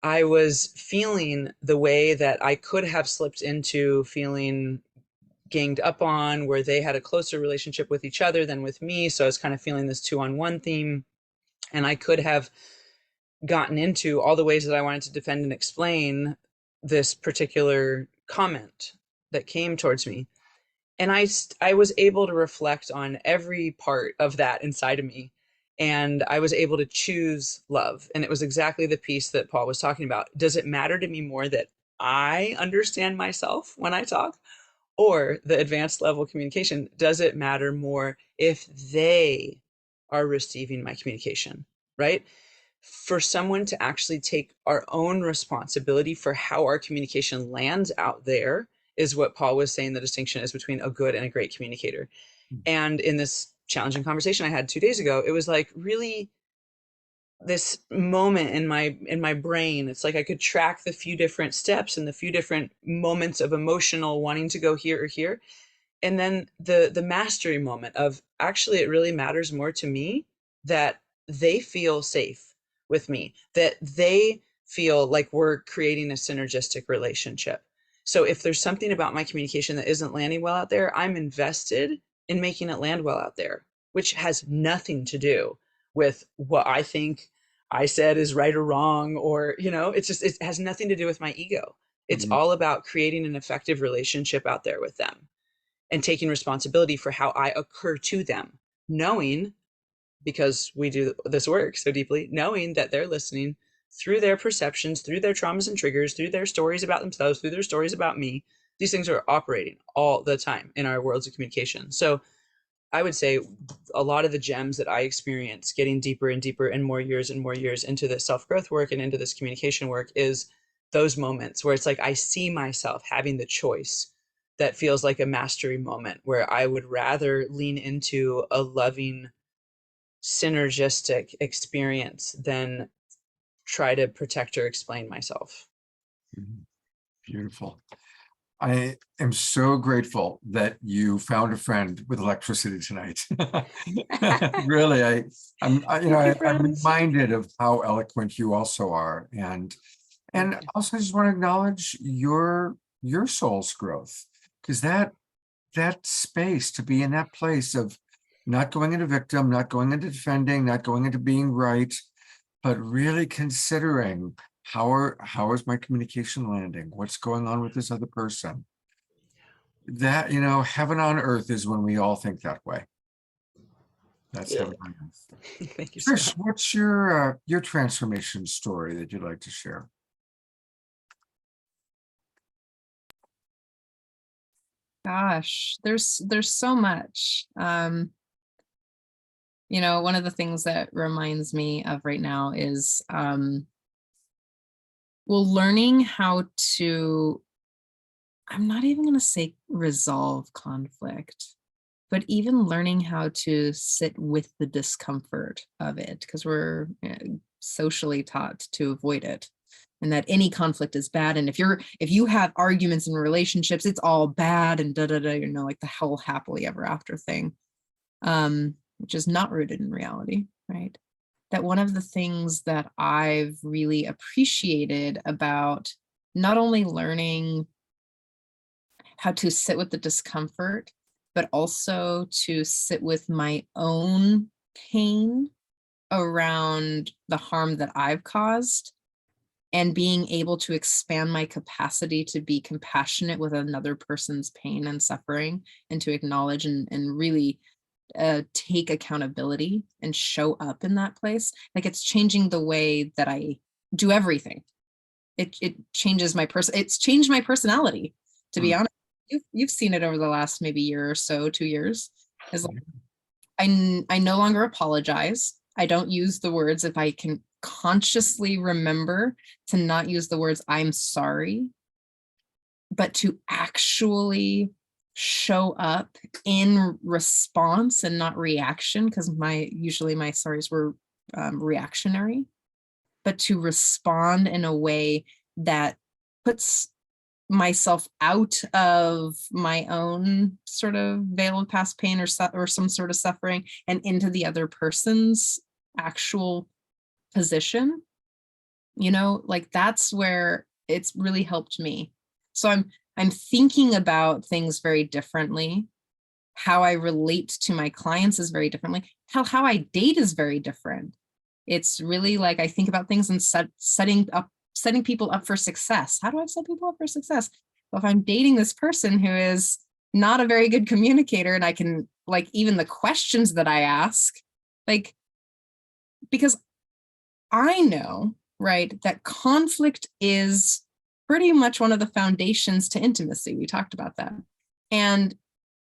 I was feeling the way that I could have slipped into feeling ganged up on, where they had a closer relationship with each other than with me. So I was kind of feeling this 2-on-1 theme. And I could have gotten into all the ways that I wanted to defend and explain this particular comment that came towards me. And I was able to reflect on every part of that inside of me. And I was able to choose love. And it was exactly the piece that Paul was talking about. Does it matter to me more that I understand myself when I talk, or the advanced level communication? Does it matter more if they are receiving my communication, right? For someone to actually take our own responsibility for how our communication lands out there is what Paul was saying the distinction is between a good and a great communicator. And in this challenging conversation I had 2 days ago, it was like really this moment in my brain. It's like I could track the few different steps and the few different moments of emotional wanting to go here or here. And then the mastery moment of actually it really matters more to me that they feel safe with me, that they feel like we're creating a synergistic relationship. So if there's something about my communication that isn't landing well out there, I'm invested in making it land well out there, which has nothing to do with what I think I said is right or wrong, or, you know, it has nothing to do with my ego. It's all about creating an effective relationship out there with them and taking responsibility for how I occur to them, knowing, because we do this work so deeply, knowing that they're listening through their perceptions, through their traumas and triggers, through their stories about themselves, through their stories about me. These things are operating all the time in our worlds of communication. So I would say a lot of the gems that I experience getting deeper and deeper and more years into this self-growth work and into this communication work is those moments where it's like I see myself having the choice that feels like a mastery moment, where I would rather lean into a loving, synergistic experience than try to protect or explain myself. Beautiful. I am so grateful that you found a friend with electricity tonight. Really, I'm reminded of how eloquent you also are, and also I just want to acknowledge your soul's growth, because that space, to be in that place of not going into victim, not going into defending, not going into being right, but really considering how is my communication landing? What's going on with this other person? That, heaven on earth is when we all think that way. That's heaven on earth. Thank you, Trish, Scott. what's your transformation story that you'd like to share? Gosh, there's so much. One of the things that reminds me of right now is learning how to, I'm not even going to say resolve conflict, but even learning how to sit with the discomfort of it, because we're socially taught to avoid it, and that any conflict is bad. And if you have arguments in relationships, it's all bad and like the whole happily ever after thing, which is not rooted in reality, right? That one of the things that I've really appreciated about not only learning how to sit with the discomfort, but also to sit with my own pain around the harm that I've caused, and being able to expand my capacity to be compassionate with another person's pain and suffering, and to acknowledge and really take accountability and show up in that place. Like, it's changing the way that I do everything. It changes it's changed my personality, to be honest. You've seen it over the last maybe year or so, 2 years. Is like, I no longer apologize. I don't use the words, if I can consciously remember to not use the words "I'm sorry," but to actually show up in response and not reaction, because usually my sorries were reactionary, but to respond in a way that puts myself out of my own sort of veil of past pain or some sort of suffering, and into the other person's actual position. Like, that's where it's really helped me. So I'm thinking about things very differently. How I relate to my clients is very differently. How I date is very different. It's really like, I think about things and setting people up for success. How do I set people up for success? Well, if I'm dating this person who is not a very good communicator, and I can, like, even the questions that I ask, like, because I know, right, that conflict is pretty much one of the foundations to intimacy. We talked about that. And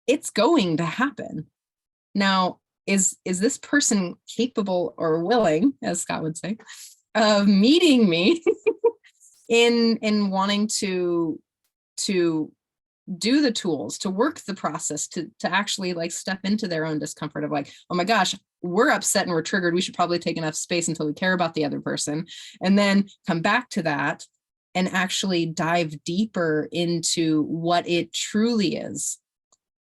it's going to happen. Now, is this person capable or willing, as Scott would say, of meeting me in wanting to do the tools, to work the process, to actually, like, step into their own discomfort of, like, oh my gosh, we're upset and we're triggered. We should probably take enough space until we care about the other person, and then come back to that and actually dive deeper into what it truly is.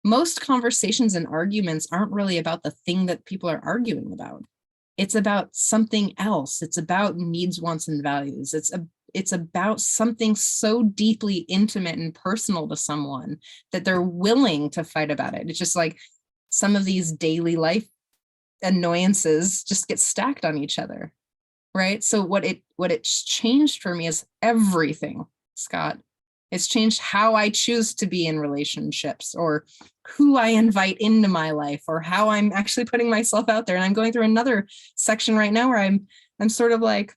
Most conversations and arguments aren't really about the thing that people are arguing about. It's about something else. It's about needs, wants, and values. It's about something so deeply intimate and personal to someone that they're willing to fight about it. It's just like some of these daily life annoyances just get stacked on each other, right? So what it's changed for me is everything, Scott. It's changed how I choose to be in relationships, or who I invite into my life, or how I'm actually putting myself out there. And I'm going through another section right now where I'm sort of like,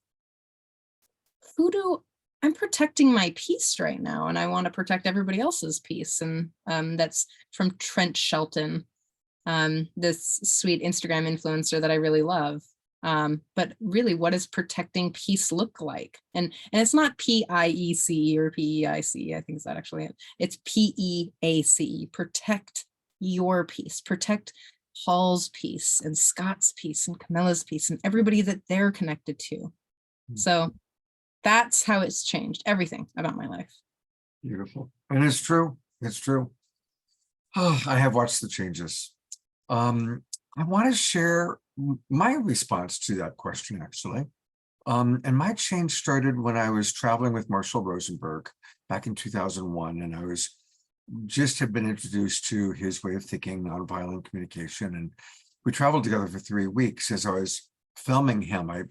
I'm protecting my peace right now, and I want to protect everybody else's peace. And that's from Trent Shelton, this sweet Instagram influencer that I really love. But really, what does protecting peace look like? And it's not PIECE or PEICE. I think is that actually it. It's PEACE. Protect your peace. Protect Paul's peace, and Scott's peace, and Kamela's peace, and everybody that they're connected to. So that's how it's changed everything about my life. Beautiful. And it's true. It's true. Oh, I have watched the changes. I want to share my response to that question, actually. And my change started when I was traveling with Marshall Rosenberg back in 2001, and I was just had been introduced to his way of thinking, nonviolent communication, and we traveled together for 3 weeks. As I was filming him, I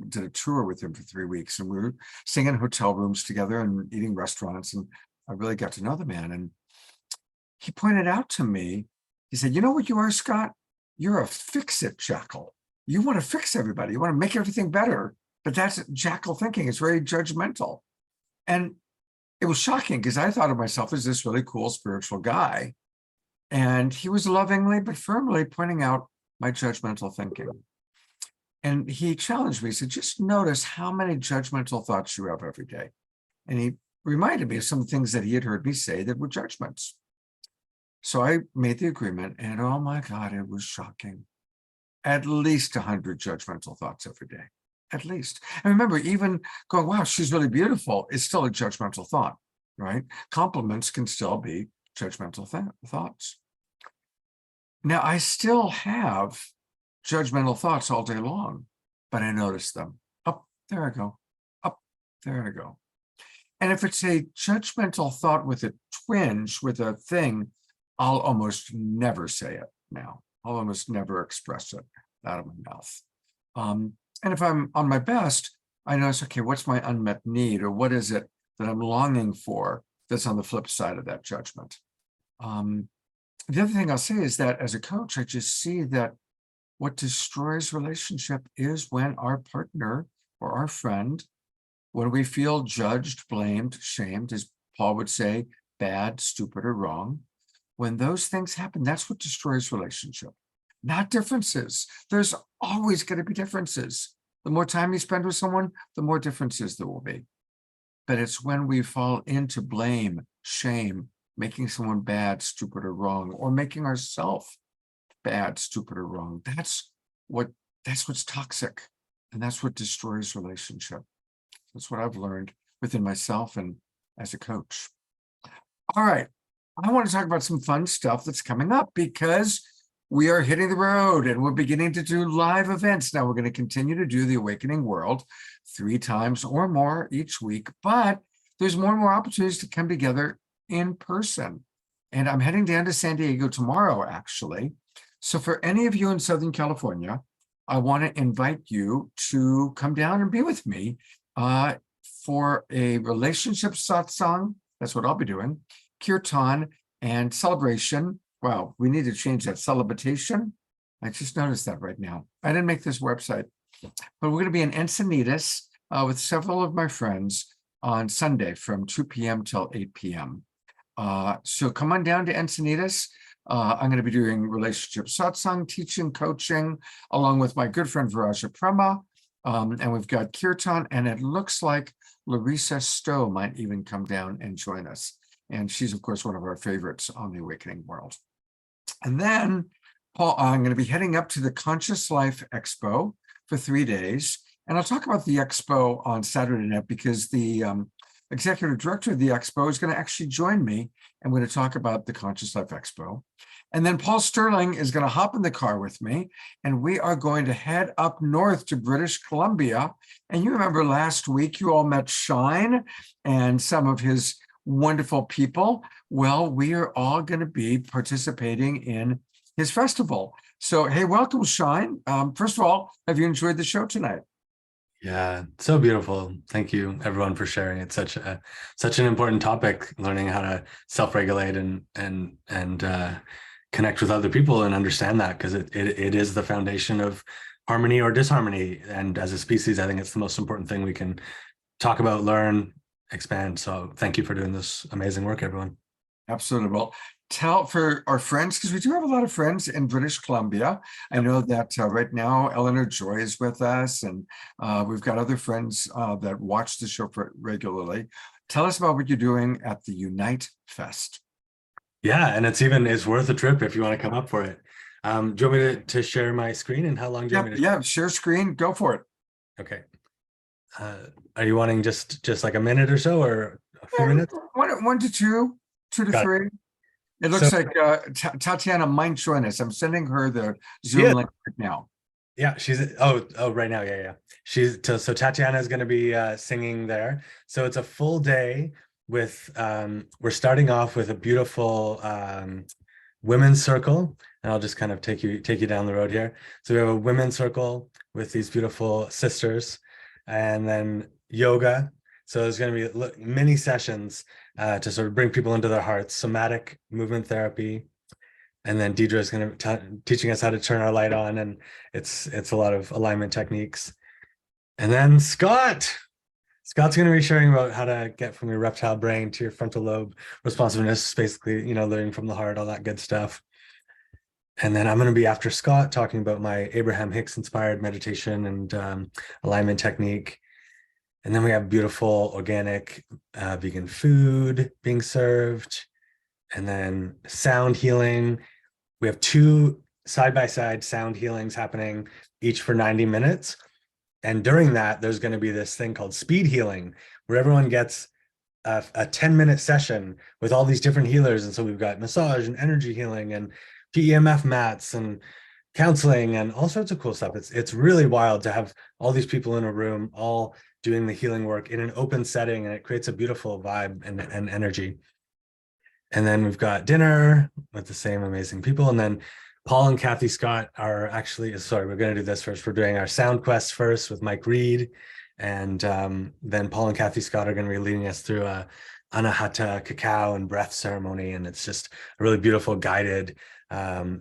did a tour with him for 3 weeks, and we were staying in hotel rooms together and eating restaurants, and I really got to know the man. And he pointed out to me, he said, "You know what you are, Scott? You're a fix-it jackal. You want to fix everybody. You want to make everything better, but that's jackal thinking. It's very judgmental." And it was shocking because I thought of myself as this really cool spiritual guy. And he was lovingly but firmly pointing out my judgmental thinking. And he challenged me, he said, "Just notice how many judgmental thoughts you have every day." And he reminded me of some things that he had heard me say that were judgments. So I made the agreement, and oh my God, it was shocking. At least 100 judgmental thoughts every day, at least. And remember, even going, "Wow, she's really beautiful," is still a judgmental thought, right? Compliments can still be judgmental thoughts. Now, I still have judgmental thoughts all day long, but I notice them. Up, there I go. Up, there I go. And if it's a judgmental thought with a twinge, with a thing, I'll almost never say it now. I'll almost never express it out of my mouth. And if I'm on my best, I notice, okay, what's my unmet need, or what is it that I'm longing for that's on the flip side of that judgment? The other thing I'll say is that as a coach, I just see that what destroys relationship is when our partner or our friend, when we feel judged, blamed, shamed, as Paul would say, bad, stupid, or wrong, when those things happen, that's what destroys relationship, not differences. There's always going to be differences. The more time you spend with someone, the more differences there will be. But it's when we fall into blame, shame, making someone bad, stupid, or wrong, or making ourselves bad, stupid, or wrong. That's what's toxic, and that's what destroys relationship. That's what I've learned within myself and as a coach. All right, I want to talk about some fun stuff that's coming up because we are hitting the road and we're beginning to do live events. Now we're going to continue to do the Awakening World 3 times or more each week, but there's more and more opportunities to come together in person. And I'm heading down to San Diego tomorrow, actually. So for any of you in Southern California, I want to invite you to come down and be with me for a relationship satsang. That's what I'll be doing. Kirtan and celebration. Wow, we need to change that. Celebration. I just noticed that right now. I didn't make this website, but we're going to be in Encinitas with several of my friends on Sunday from 2 p.m. till 8 p.m. So come on down to Encinitas. I'm going to be doing relationship satsang, teaching, coaching, along with my good friend Viraja Prema. And we've got Kirtan, and it looks like Larissa Stowe might even come down and join us. And she's, of course, one of our favorites on the Awakening World. And then, Paul, I'm going to be heading up to the Conscious Life Expo for 3 days. And I'll talk about the expo on Saturday night because the executive director of the expo is going to actually join me. I'm going to talk about the Conscious Life Expo. And then Paul Sterling is going to hop in the car with me, and we are going to head up north to British Columbia. And you remember last week, you all met Shine and some of his wonderful people. Well, we are all going to be participating in his festival. So, hey, welcome, Shine. First of all, have you enjoyed the show tonight? Yeah, so beautiful. Thank you, everyone, for sharing. It's such an important topic, learning how to self-regulate and connect with other people and understand that, because it is the foundation of harmony or disharmony. And as a species, I think it's the most important thing we can talk about, learn, expand. So thank you for doing this amazing work, everyone. Absolutely. Well, tell for our friends, because we do have a lot of friends in British Columbia. I know that right now Eleanor Joy is with us, and we've got other friends that watch the show regularly. Tell us about what you're doing at the Unite Fest. Yeah, and it's worth a trip if you want to come up for it. Do you want me to share my screen, and how long do you want me to? Yeah, share screen, go for it. Okay. are you wanting just like a minute or so, or a few minutes? One to two, two to Got it. three. It So- looks like Tatiana might join us. I'm sending her the Zoom Yeah. link right now. Yeah, she's right now. Yeah. So Tatiana is going to be singing there. So it's a full day with we're starting off with a beautiful women's circle, and I'll just kind of take you down the road here. So we have a women's circle with these beautiful sisters, and then yoga. So there's going to be mini sessions to sort of bring people into their hearts, somatic movement therapy. And then Deidre is going to teaching us how to turn our light on, and it's a lot of alignment techniques. And then Scott's going to be sharing about how to get from your reptile brain to your frontal lobe responsiveness, basically, learning from the heart, all that good stuff. And then I'm going to be after Scott talking about my Abraham Hicks inspired meditation and alignment technique. And then we have beautiful organic vegan food being served, and then sound healing. We have 2 side-by-side sound healings happening, each for 90 minutes. And during that, there's going to be this thing called speed healing, where everyone gets a 10-minute session with all these different healers. And so we've got massage and energy healing and PEMF mats and counseling and all sorts of cool stuff. It's really wild to have all these people in a room, all doing the healing work in an open setting, and it creates a beautiful vibe and energy. And then we've got dinner with the same amazing people. And then Paul and Kathy Scott are actually, sorry, we're going to do this first. We're doing our sound quest first with Mike Reed. And then Paul and Kathy Scott are going to be leading us through a Anahata cacao and breath ceremony. And it's just a really beautiful guided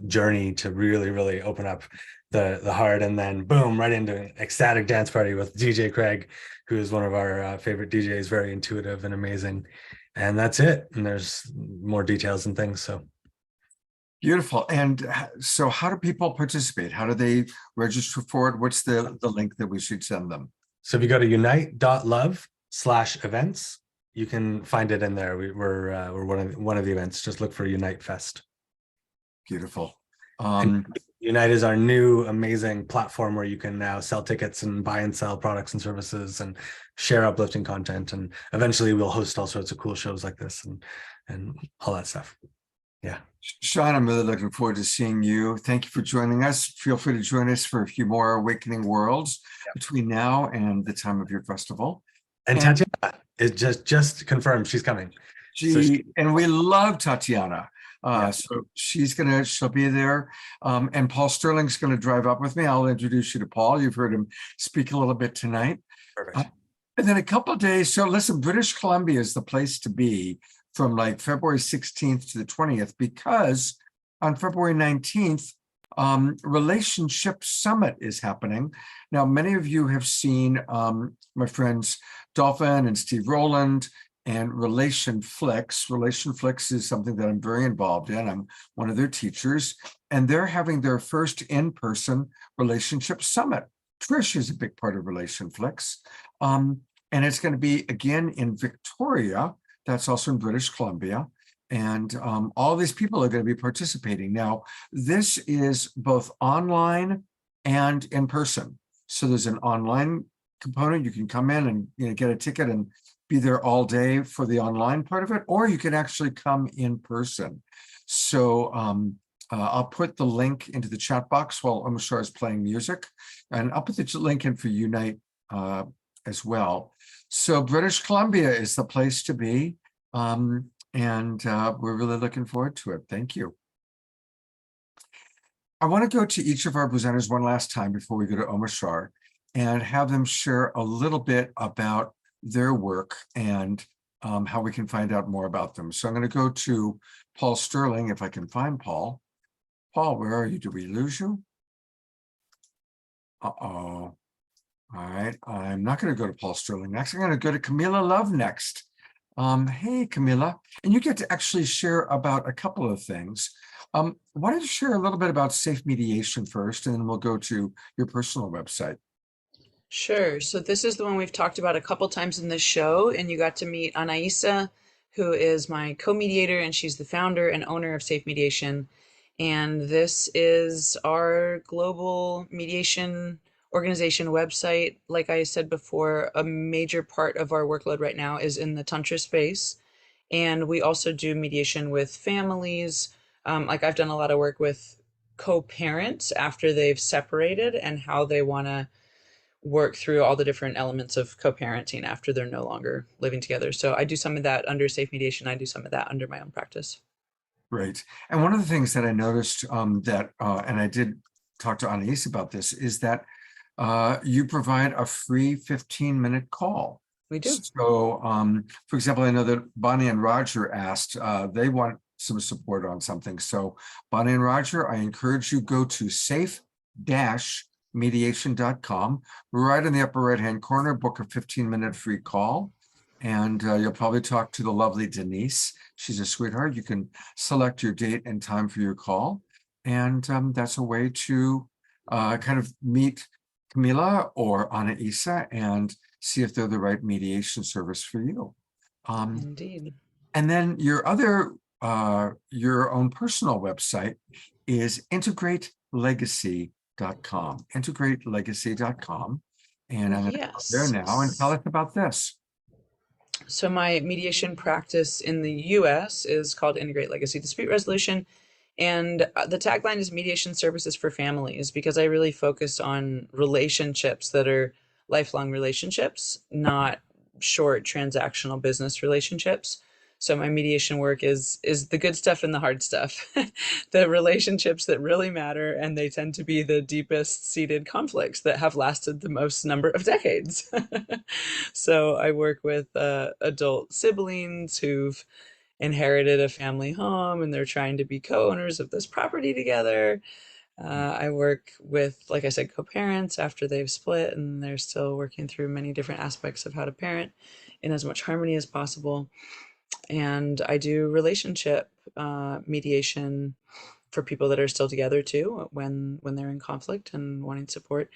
journey to really, really open up the heart. And then boom, right into an ecstatic dance party with DJ Craig, who is one of our favorite DJs, very intuitive and amazing. And that's it. And there's more details and things. So beautiful. And so how do people participate? How do they register for it? What's the link that we should send them? So if you go to unite.love/events, you can find it in there. We're one of the events. Just look for Unite Fest. Beautiful. Unite is our new amazing platform where you can now sell tickets and buy and sell products and services and share uplifting content. And eventually we'll host all sorts of cool shows like this and all that stuff. Yeah. Sean, I'm really looking forward to seeing you. Thank you for joining us. Feel free to join us for a few more Awakening Worlds between now and the time of your festival. And Tatiana is just confirmed she's coming. And we love Tatiana. So she'll be there. And Paul Sterling's going to drive up with me. I'll introduce you to Paul. You've heard him speak a little bit tonight. Perfect. And then a couple of days. So listen, British Columbia is the place to be from like February 16th to the 20th, because on February 19th, Relationship Summit is happening. Now, many of you have seen my friends Dolphin and Steve Rowland and Relation Flicks. Relation Flicks is something that I'm very involved in. I'm one of their teachers, and they're having their first in-person relationship summit. Trish is a big part of Relation Flicks. And it's going to be again in Victoria. That's also in British Columbia. And all these people are going to be participating. Now, this is both online and in person. So there's an online component. You can come in and get a ticket and be there all day for the online part of it, or you can actually come in person. So I'll put the link into the chat box while Omashar is playing music, and I'll put the link in for Unite as well. So British Columbia is the place to be, and we're really looking forward to it. Thank you. I want to go to each of our presenters one last time before we go to Omashar and have them share a little bit about their work and how we can find out more about them. So I'm going to go to Paul Sterling, if I can find Paul. Paul, where are you? Did we lose you? Uh-oh. All right, I'm not going to go to Paul Sterling next. I'm going to go to Kamela Love next. Hey, Kamela, and you get to actually share about a couple of things. Why don't you share a little bit about safe mediation first, and then we'll go to your personal website. Sure. So this is the one we've talked about a couple times in this show, and you got to meet Anaisa, who is my co-mediator, and she's the founder and owner of Safe Mediation. And this is our global mediation organization website. Like I said before, a major part of our workload right now is in the Tantra space. And we also do mediation with families. Like I've done a lot of work with co-parents after they've separated and how they want to work through all the different elements of co-parenting after they're no longer living together. So I do some of that under Safe Mediation. I do some of that under my own practice. Great. And one of the things that I noticed and I did talk to Anaisa about this, is that you provide a free 15-minute call. We do. So, for example, I know that Bonnie and Roger asked, they want some support on something. So Bonnie and Roger, I encourage you go to safe-mediation.com. Right in the upper right-hand corner, book a 15-minute free call. And you'll probably talk to the lovely Denise. She's a sweetheart. You can select your date and time for your call. And that's a way to kind of meet Kamela or Anaisa and see if they're the right mediation service for you. Indeed. And then your own personal website is integrate-legacy.com. Integrate-legacy.com. And I'm going to go there now and tell us about this. So my mediation practice in the US is called Integrate Legacy Dispute Resolution. And the tagline is mediation services for families, because I really focus on relationships that are lifelong relationships, not short transactional business relationships. So my mediation work is the good stuff and the hard stuff, the relationships that really matter, and they tend to be the deepest seated conflicts that have lasted the most number of decades. So I work with adult siblings who've inherited a family home and they're trying to be co-owners of this property together. I work with, like I said, co-parents after they've split and they're still working through many different aspects of how to parent in as much harmony as possible. And I do relationship mediation for people that are still together too, when they're in conflict and wanting support,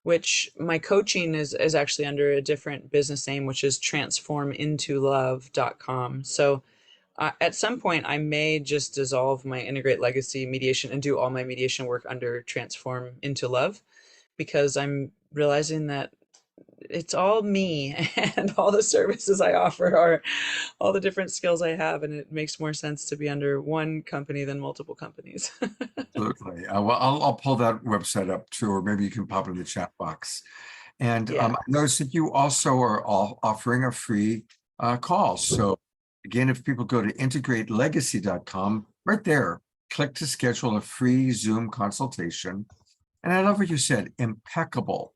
which my coaching is actually under a different business name, which is transformintolove.com. So at some point, I may just dissolve my Integrate Legacy mediation and do all my mediation work under Transform Into Love, because I'm realizing that it's all me and all the services I offer are all the different skills I have, and it makes more sense to be under one company than multiple companies. Absolutely. Well, I'll pull that website up too, or maybe you can pop it in the chat box. And I noticed that you also are offering a free call. So again, if people go to integrate-legacy.com, right there, click to schedule a free Zoom consultation. And I love what you said, impeccable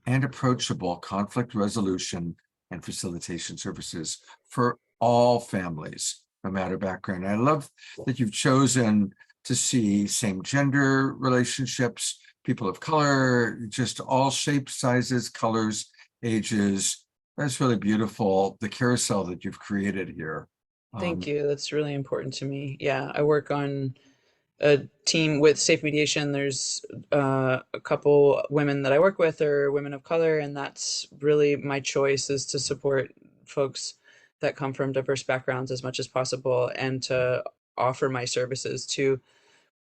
and approachable conflict resolution and facilitation services for all families, no matter background. I love that you've chosen to see same gender relationships, people of color, just all shapes, sizes, colors, ages. That's really beautiful, the carousel that you've created here. Thank you. That's really important to me. Yeah, I work on a team with Safe Mediation. There's a couple women that I work with are women of color, and that's really my choice, is to support folks that come from diverse backgrounds as much as possible, and to offer my services to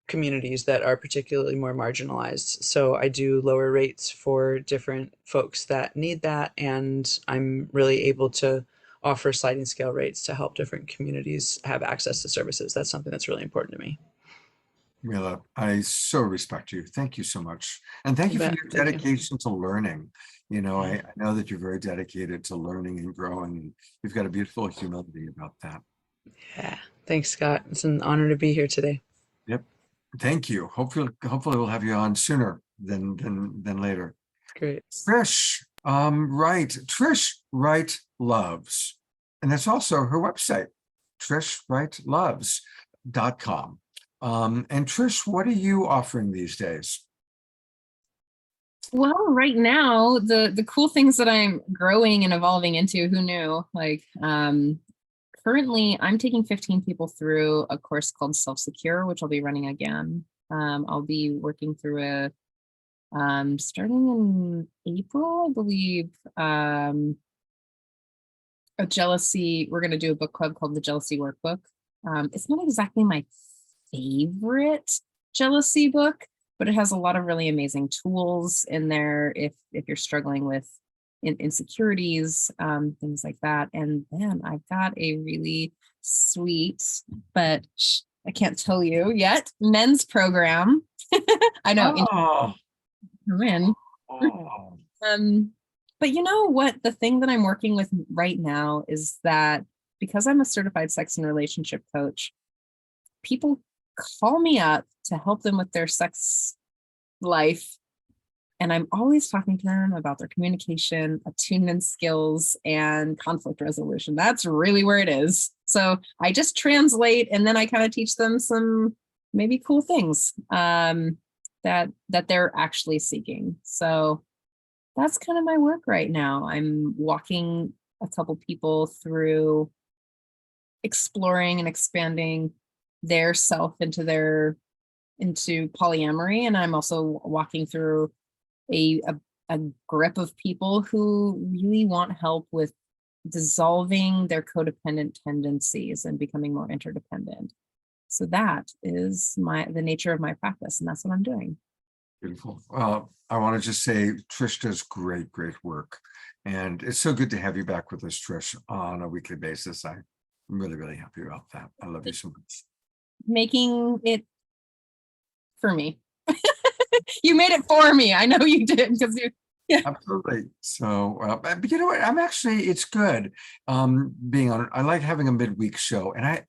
communities that are particularly more marginalized. So I do lower rates for different folks that need that, and I'm really able to offer sliding scale rates to help different communities have access to services. That's something that's really important to me. Kamela, I so respect you. Thank you so much. And thank you for your dedication to learning. You know, I know that you're very dedicated to learning and growing, and you've got a beautiful humility about that. Yeah. Thanks, Scott. It's an honor to be here today. Yep. Thank you. Hopefully we'll have you on sooner than later. Great. Trish, Wright. Trish Wright Loves. And that's also her website, trishwrightloves.com. And Trish, what are you offering these days? Well, right now, the cool things that I'm growing and evolving into, who knew? Like, currently, I'm taking 15 people through a course called Self-Secure, which I'll be running again. I'll be working through a, starting in April, I believe, a jealousy, we're going to do a book club called the Jealousy Workbook. It's not exactly my favorite jealousy book, but it has a lot of really amazing tools in there if you're struggling with insecurities, things like that. And then I've got a really sweet, but I can't tell you yet, men's program. I know. Oh, In. oh. But you know what? The thing that I'm working with right now is that because I'm a certified sex and relationship coach, people call me up to help them with their sex life. And I'm always talking to them about their communication, attunement skills, and conflict resolution. That's really where it is. So I just translate, and then I kind of teach them some maybe cool things that they're actually seeking. So that's kind of my work right now. I'm walking a couple people through exploring and expanding their self into polyamory, and I'm also walking through a grip of people who really want help with dissolving their codependent tendencies and becoming more interdependent. So that is the nature of my practice, and that's what I'm doing. Beautiful. I want to just say Trish does great work. And it's so good to have you back with us, Trish, on a weekly basis. I'm really happy about that. I love you so much. Making it for me. You made it for me. I know you did, because you. Yeah. Absolutely. So, but you know what? It's good being on. I like having a midweek show, and it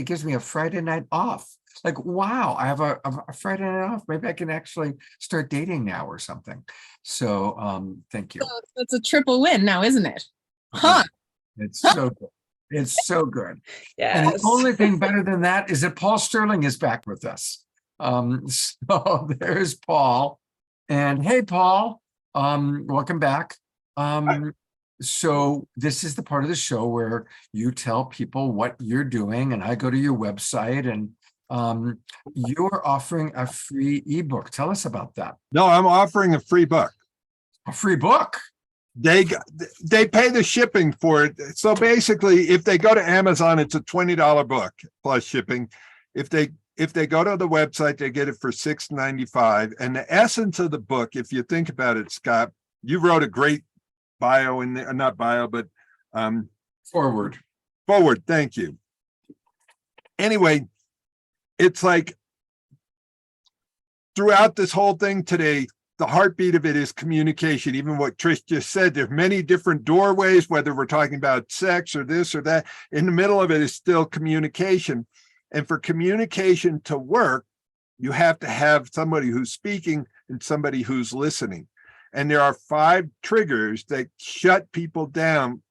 gives me a Friday night off. Like, wow, I have a Friday night off. Maybe I can actually start dating now or something. So, thank you. So it's a triple win now, isn't it? Huh? It's so good. It's so good. Yes. And the only thing better than that is that Paul Sterling is back with us. So there's Paul, and hey, Paul, welcome back. So this is the part of the show where you tell people what you're doing, and I go to your website, and you're offering a free ebook. Tell us about that. No, I'm offering a free book. A free book? They pay the shipping for it. So basically, if they go to Amazon, it's a $20 book plus shipping. If they go to the website, they get it for $6.95. And the essence of the book, if you think about it, Scott, you wrote a great bio in there, not bio, but Forward. Thank you. Anyway, it's like throughout this whole thing today, the heartbeat of it is communication. Even what Trish just said, there's many different doorways, whether we're talking about sex or this or that. In the middle of it is still communication. And for communication to work, you have to have somebody who's speaking and somebody who's listening. And there are 5 triggers that shut people down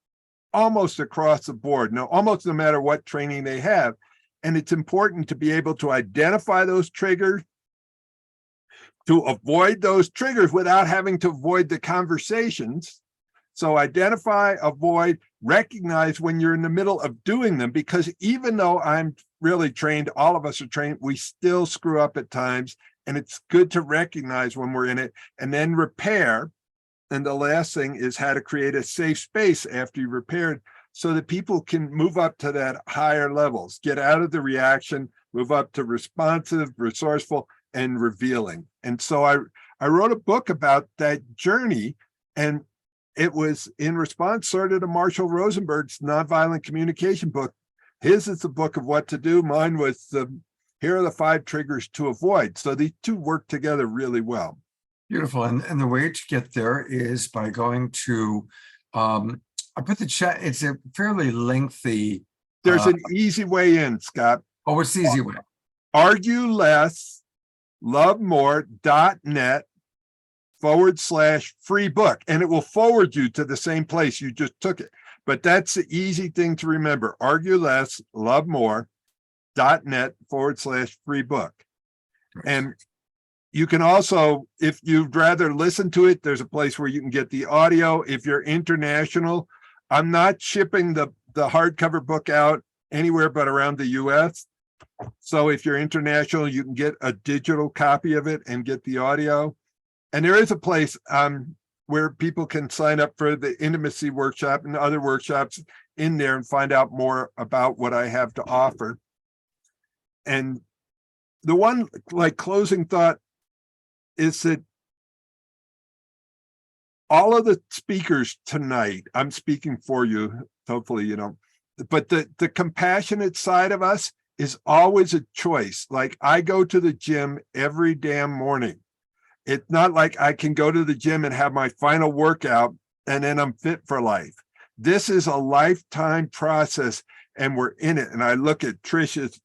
almost across the board, almost no matter what training they have. And it's important to be able to identify those triggers, to avoid those triggers without having to avoid the conversations. So identify, avoid, recognize when you're in the middle of doing them, because even though I'm really trained, all of us are trained, we still screw up at times. And it's good to recognize when we're in it and then repair. And the last thing is how to create a safe space after you repaired, so that people can move up to that higher levels, get out of the reaction, move up to responsive, resourceful, and revealing. And so I wrote a book about that journey, and it was in response sort of to Marshall Rosenberg's nonviolent communication book. His is the book of what to do. Mine was here are the 5 triggers to avoid. So these two work together really well. Beautiful. And the way to get there is by going to, I put the chat, it's a fairly lengthy. There's an easy way in, Scott. Oh, what's the easy way? Argue less, love more.net /free book. And it will forward you to the same place you just took it. But that's the easy thing to remember. Argue less, love more.net /free book. And you can also, if you'd rather listen to it, there's a place where you can get the audio. If you're international, I'm not shipping the hardcover book out anywhere but around the US. So if you're international, you can get a digital copy of it and get the audio. And there is a place where people can sign up for the intimacy workshop and other workshops in there and find out more about what I have to offer. And the one like closing thought is that all of the speakers tonight, I'm speaking for you, hopefully, you know, but the compassionate side of us is always a choice. Like I go to the gym every damn morning. It's not like I can go to the gym and have my final workout and then I'm fit for life. This is a lifetime process and we're in it. And I look at Trish's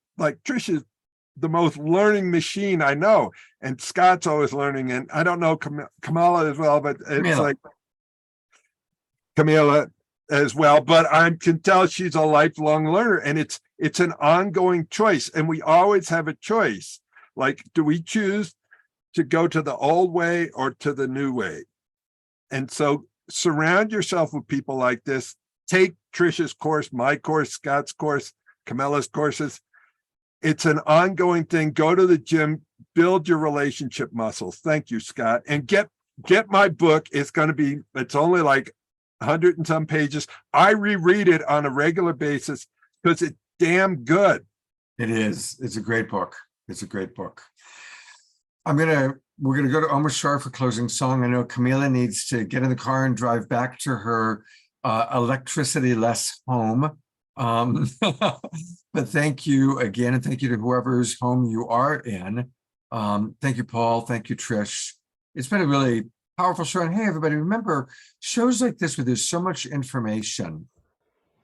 the most learning machine I know. And Scott's always learning. And I don't know Kamela as well, but it's like Kamela as well. But I can tell she's a lifelong learner. And it's an ongoing choice. And we always have a choice. Like, do we choose to go to the old way or to the new way? And so surround yourself with people like this. Take Trish's course, my course, Scott's course, Kamela's courses. It's an ongoing thing. Go to the gym, build your relationship muscles. Thank you, Scott. And get my book. It's only like 100 and some pages. I reread it on a regular basis because it's damn good. It is. It's a great book. It's a great book. We're gonna go to Omashar for closing song. I know Kamela needs to get in the car and drive back to her electricity-less home. But thank you again, and thank you to whoever's home you are in. Thank you, Paul. Thank you, Trish. It's been a really powerful show. And hey, everybody, remember, shows like this where there's so much information,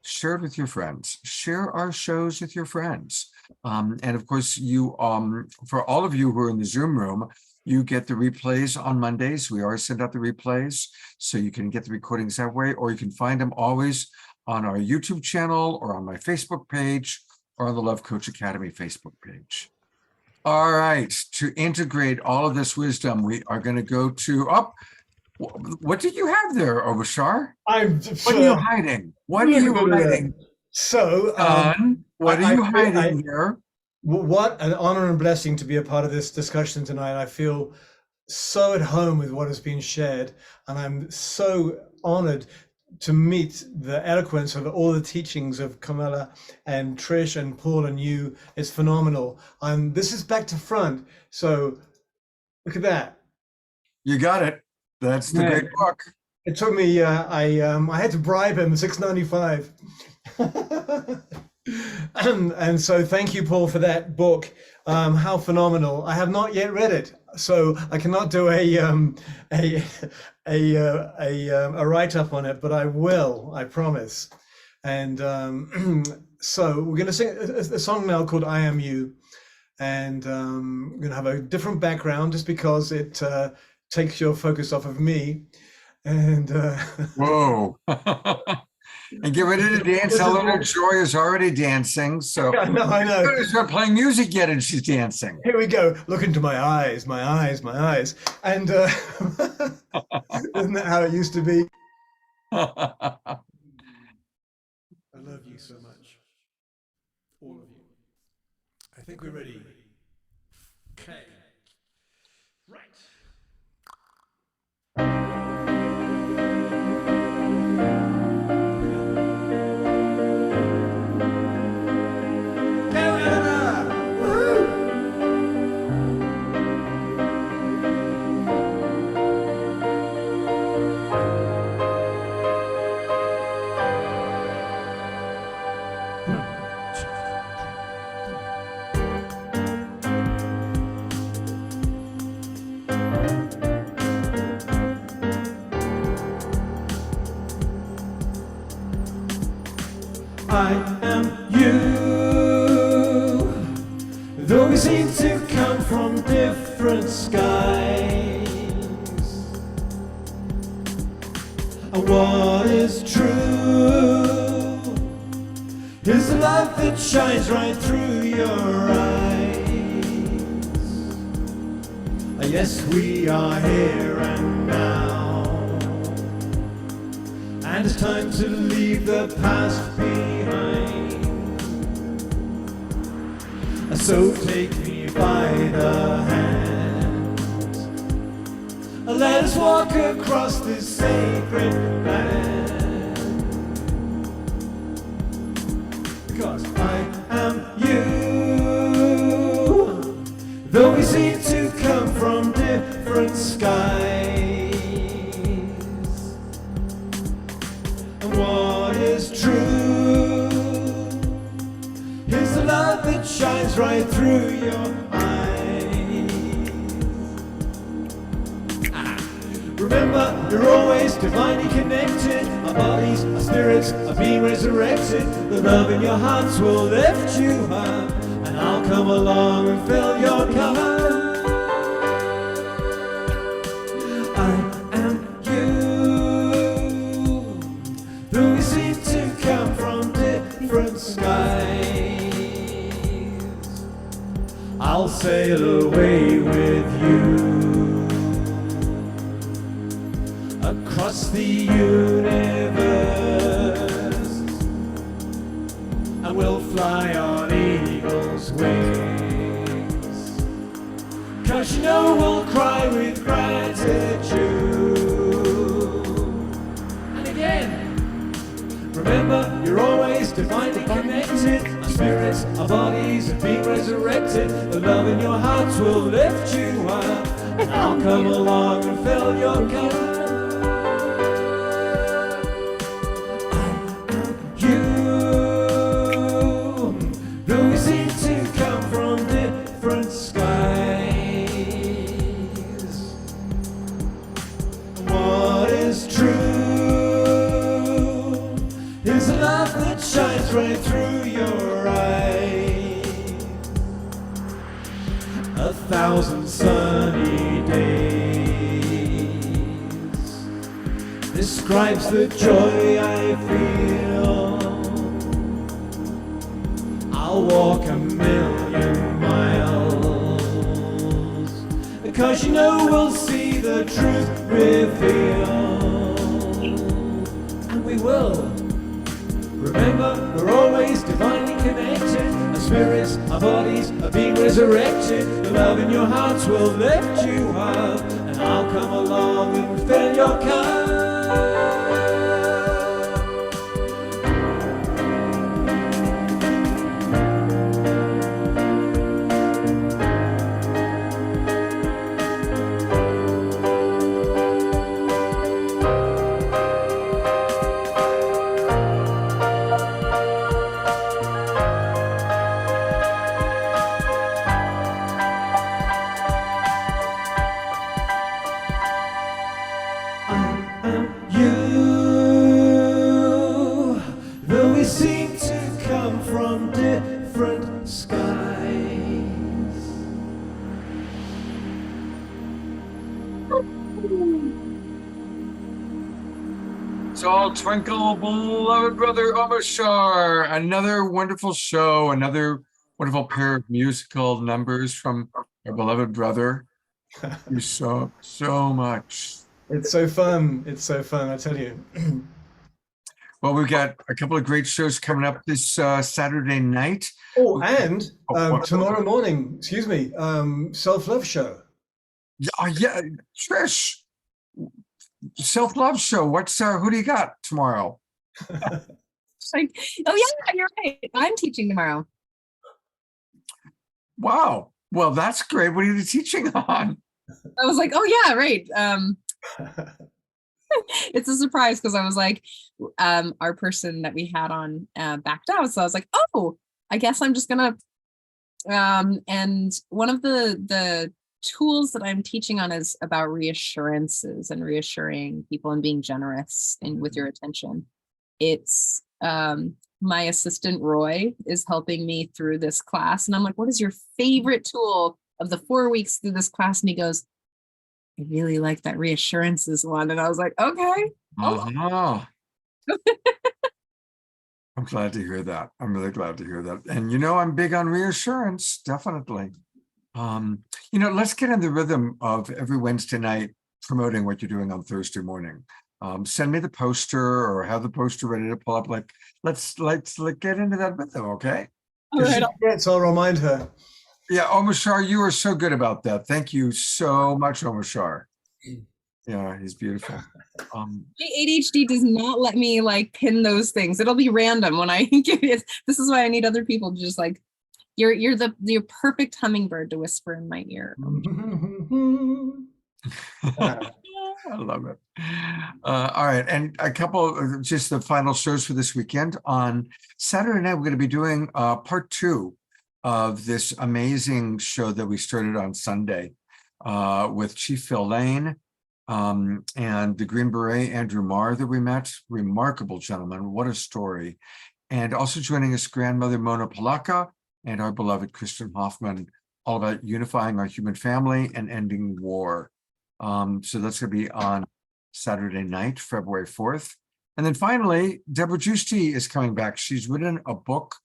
share it with your friends. Share our shows with your friends. And of course, you, for all of you who are in the Zoom room, you get the replays on Mondays. We always send out the replays, so you can get the recordings that way, or you can find them always on our YouTube channel or on my Facebook page or on the Love Coach Academy Facebook page. All right, to integrate all of this wisdom, we are going to go to, what did you have there, Omashar? What are you hiding? What are you hiding? So, what are you hiding here? What an honor and blessing to be a part of this discussion tonight. I feel so at home with what has been shared, and I'm so honored to meet the eloquence of all the teachings of Kamela and Trish and Paul and you. It's phenomenal. This is back to front. So look at that. You got it. That's the great book. It took me, I had to bribe him $6.95. And so thank you, Paul, for that book. How phenomenal. I have not yet read it, so I cannot do a write-up on it, but I will, I promise. And so we're going to sing a song now called I Am You, and I'm going to have a different background just because it takes your focus off of me. And whoa. And get ready to dance. Eleanor Joy is already dancing. So I know. I'm going to start playing music yet, and she's dancing. Here we go. Look into my eyes, my eyes, my eyes. And isn't that how it used to be? I love you so much. All of you. I think we're ready. Okay. Right. I am you, though we seem to come from different skies. And what is true is the love that shines right through your eyes. Yes, we are here and now, and it's time to leave the past behind. So take me by the hand, let us walk across this sacred land. Because I am you, though we seem to come from different And what is true is the love that shines right through your eyes. Remember, you're always divinely connected. Our bodies, our spirits are being resurrected. The love in your hearts will lift you up, and I'll come along and fill your cup. I am you, though we seem to come from different skies. I'll sail away with you across the universe, and we'll fly on eagle's wings. 'Cause you know we'll cry with gratitude. And again, remember, you're always divinely connected. Our spirits, our bodies are being resurrected. The love in your hearts will lift you up, and I'll come along and fill your cup. Right through your eyes. 1,000 sunny days describes the joy I feel. I'll walk 1,000,000 miles, because you know we'll see the truth revealed. And we will. Remember, we're always divinely connected. Our spirits, our bodies are being resurrected. The love in your hearts will lift you up, and I'll come along and fill your cup. So twinkle, beloved brother Omashar, another wonderful show, another wonderful pair of musical numbers from our beloved brother. Thank you so much. It's so fun. It's so fun, I tell you. Well, we've got a couple of great shows coming up this Saturday night. Oh, and tomorrow morning, excuse me, self-love show. Yeah, Trish. Self-love show. What's who do you got tomorrow? Like, oh yeah, you're right. I'm teaching tomorrow. Wow. Well, that's great. What are you teaching on? I was like, oh yeah, right. It's a surprise because I was like, our person that we had on backed out. So I was like, oh, I guess I'm just gonna and one of the tools that I'm teaching on is about reassurances and reassuring people and being generous with your attention. It's my assistant Roy is helping me through this class, and I'm like, what is your favorite tool of the 4 weeks through this class? And he goes, I really like that reassurances one. And I was like, okay. I'm glad to hear that. I'm really glad to hear that. And I'm big on reassurance, definitely. Let's get in the rhythm of every Wednesday night promoting what you're doing on Thursday morning. Send me the poster or have the poster ready to pull up. Like, let's get into that rhythm, okay? All right. I'll remind her. Yeah, Omashar, you are so good about that. Thank you so much, Omashar. Yeah, he's beautiful. My ADHD does not let me pin those things. It'll be random when I give it. This is why I need other people to just you're the perfect hummingbird to whisper in my ear. I love it. All right. And a couple of just the final shows for this weekend. On Saturday night, we're going to be doing part 2 of this amazing show that we started on Sunday with Chief Phil Lane and the Green Beret, Andrew Marr, that we met. Remarkable gentleman. What a story. And also joining us, grandmother Mona Polaka and our beloved Kristen Hoffman, all about unifying our human family and ending war. So that's going to be on Saturday night, February 4th. And then finally, Deborah Giusti is coming back. She's written a book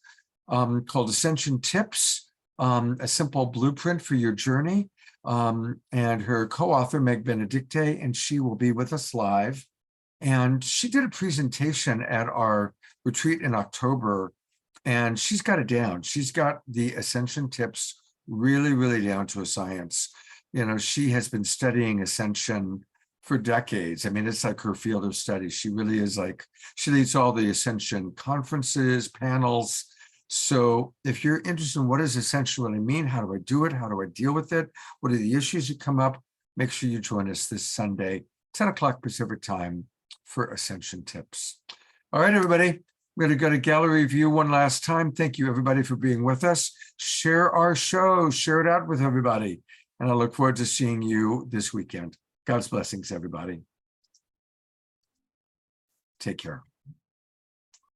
called Ascension Tips, a simple blueprint for your journey. And her co-author, Meg Benedicte, and she will be with us live. And she did a presentation at our retreat in October, and she's got it down. She's got the Ascension Tips really, really down to a science. You know, she has been studying Ascension for decades. I mean, it's like her field of study. She really is like, she leads all the Ascension conferences, panels. So if you're interested in what does Ascension really mean, how do I do it? How do I deal with it? What are the issues that come up? Make sure you join us this Sunday, 10 o'clock Pacific time for Ascension Tips. All right, everybody. We're going to go to gallery view one last time. Thank you, everybody, for being with us. Share our show, share it out with everybody. And I look forward to seeing you this weekend. God's blessings, everybody. Take care.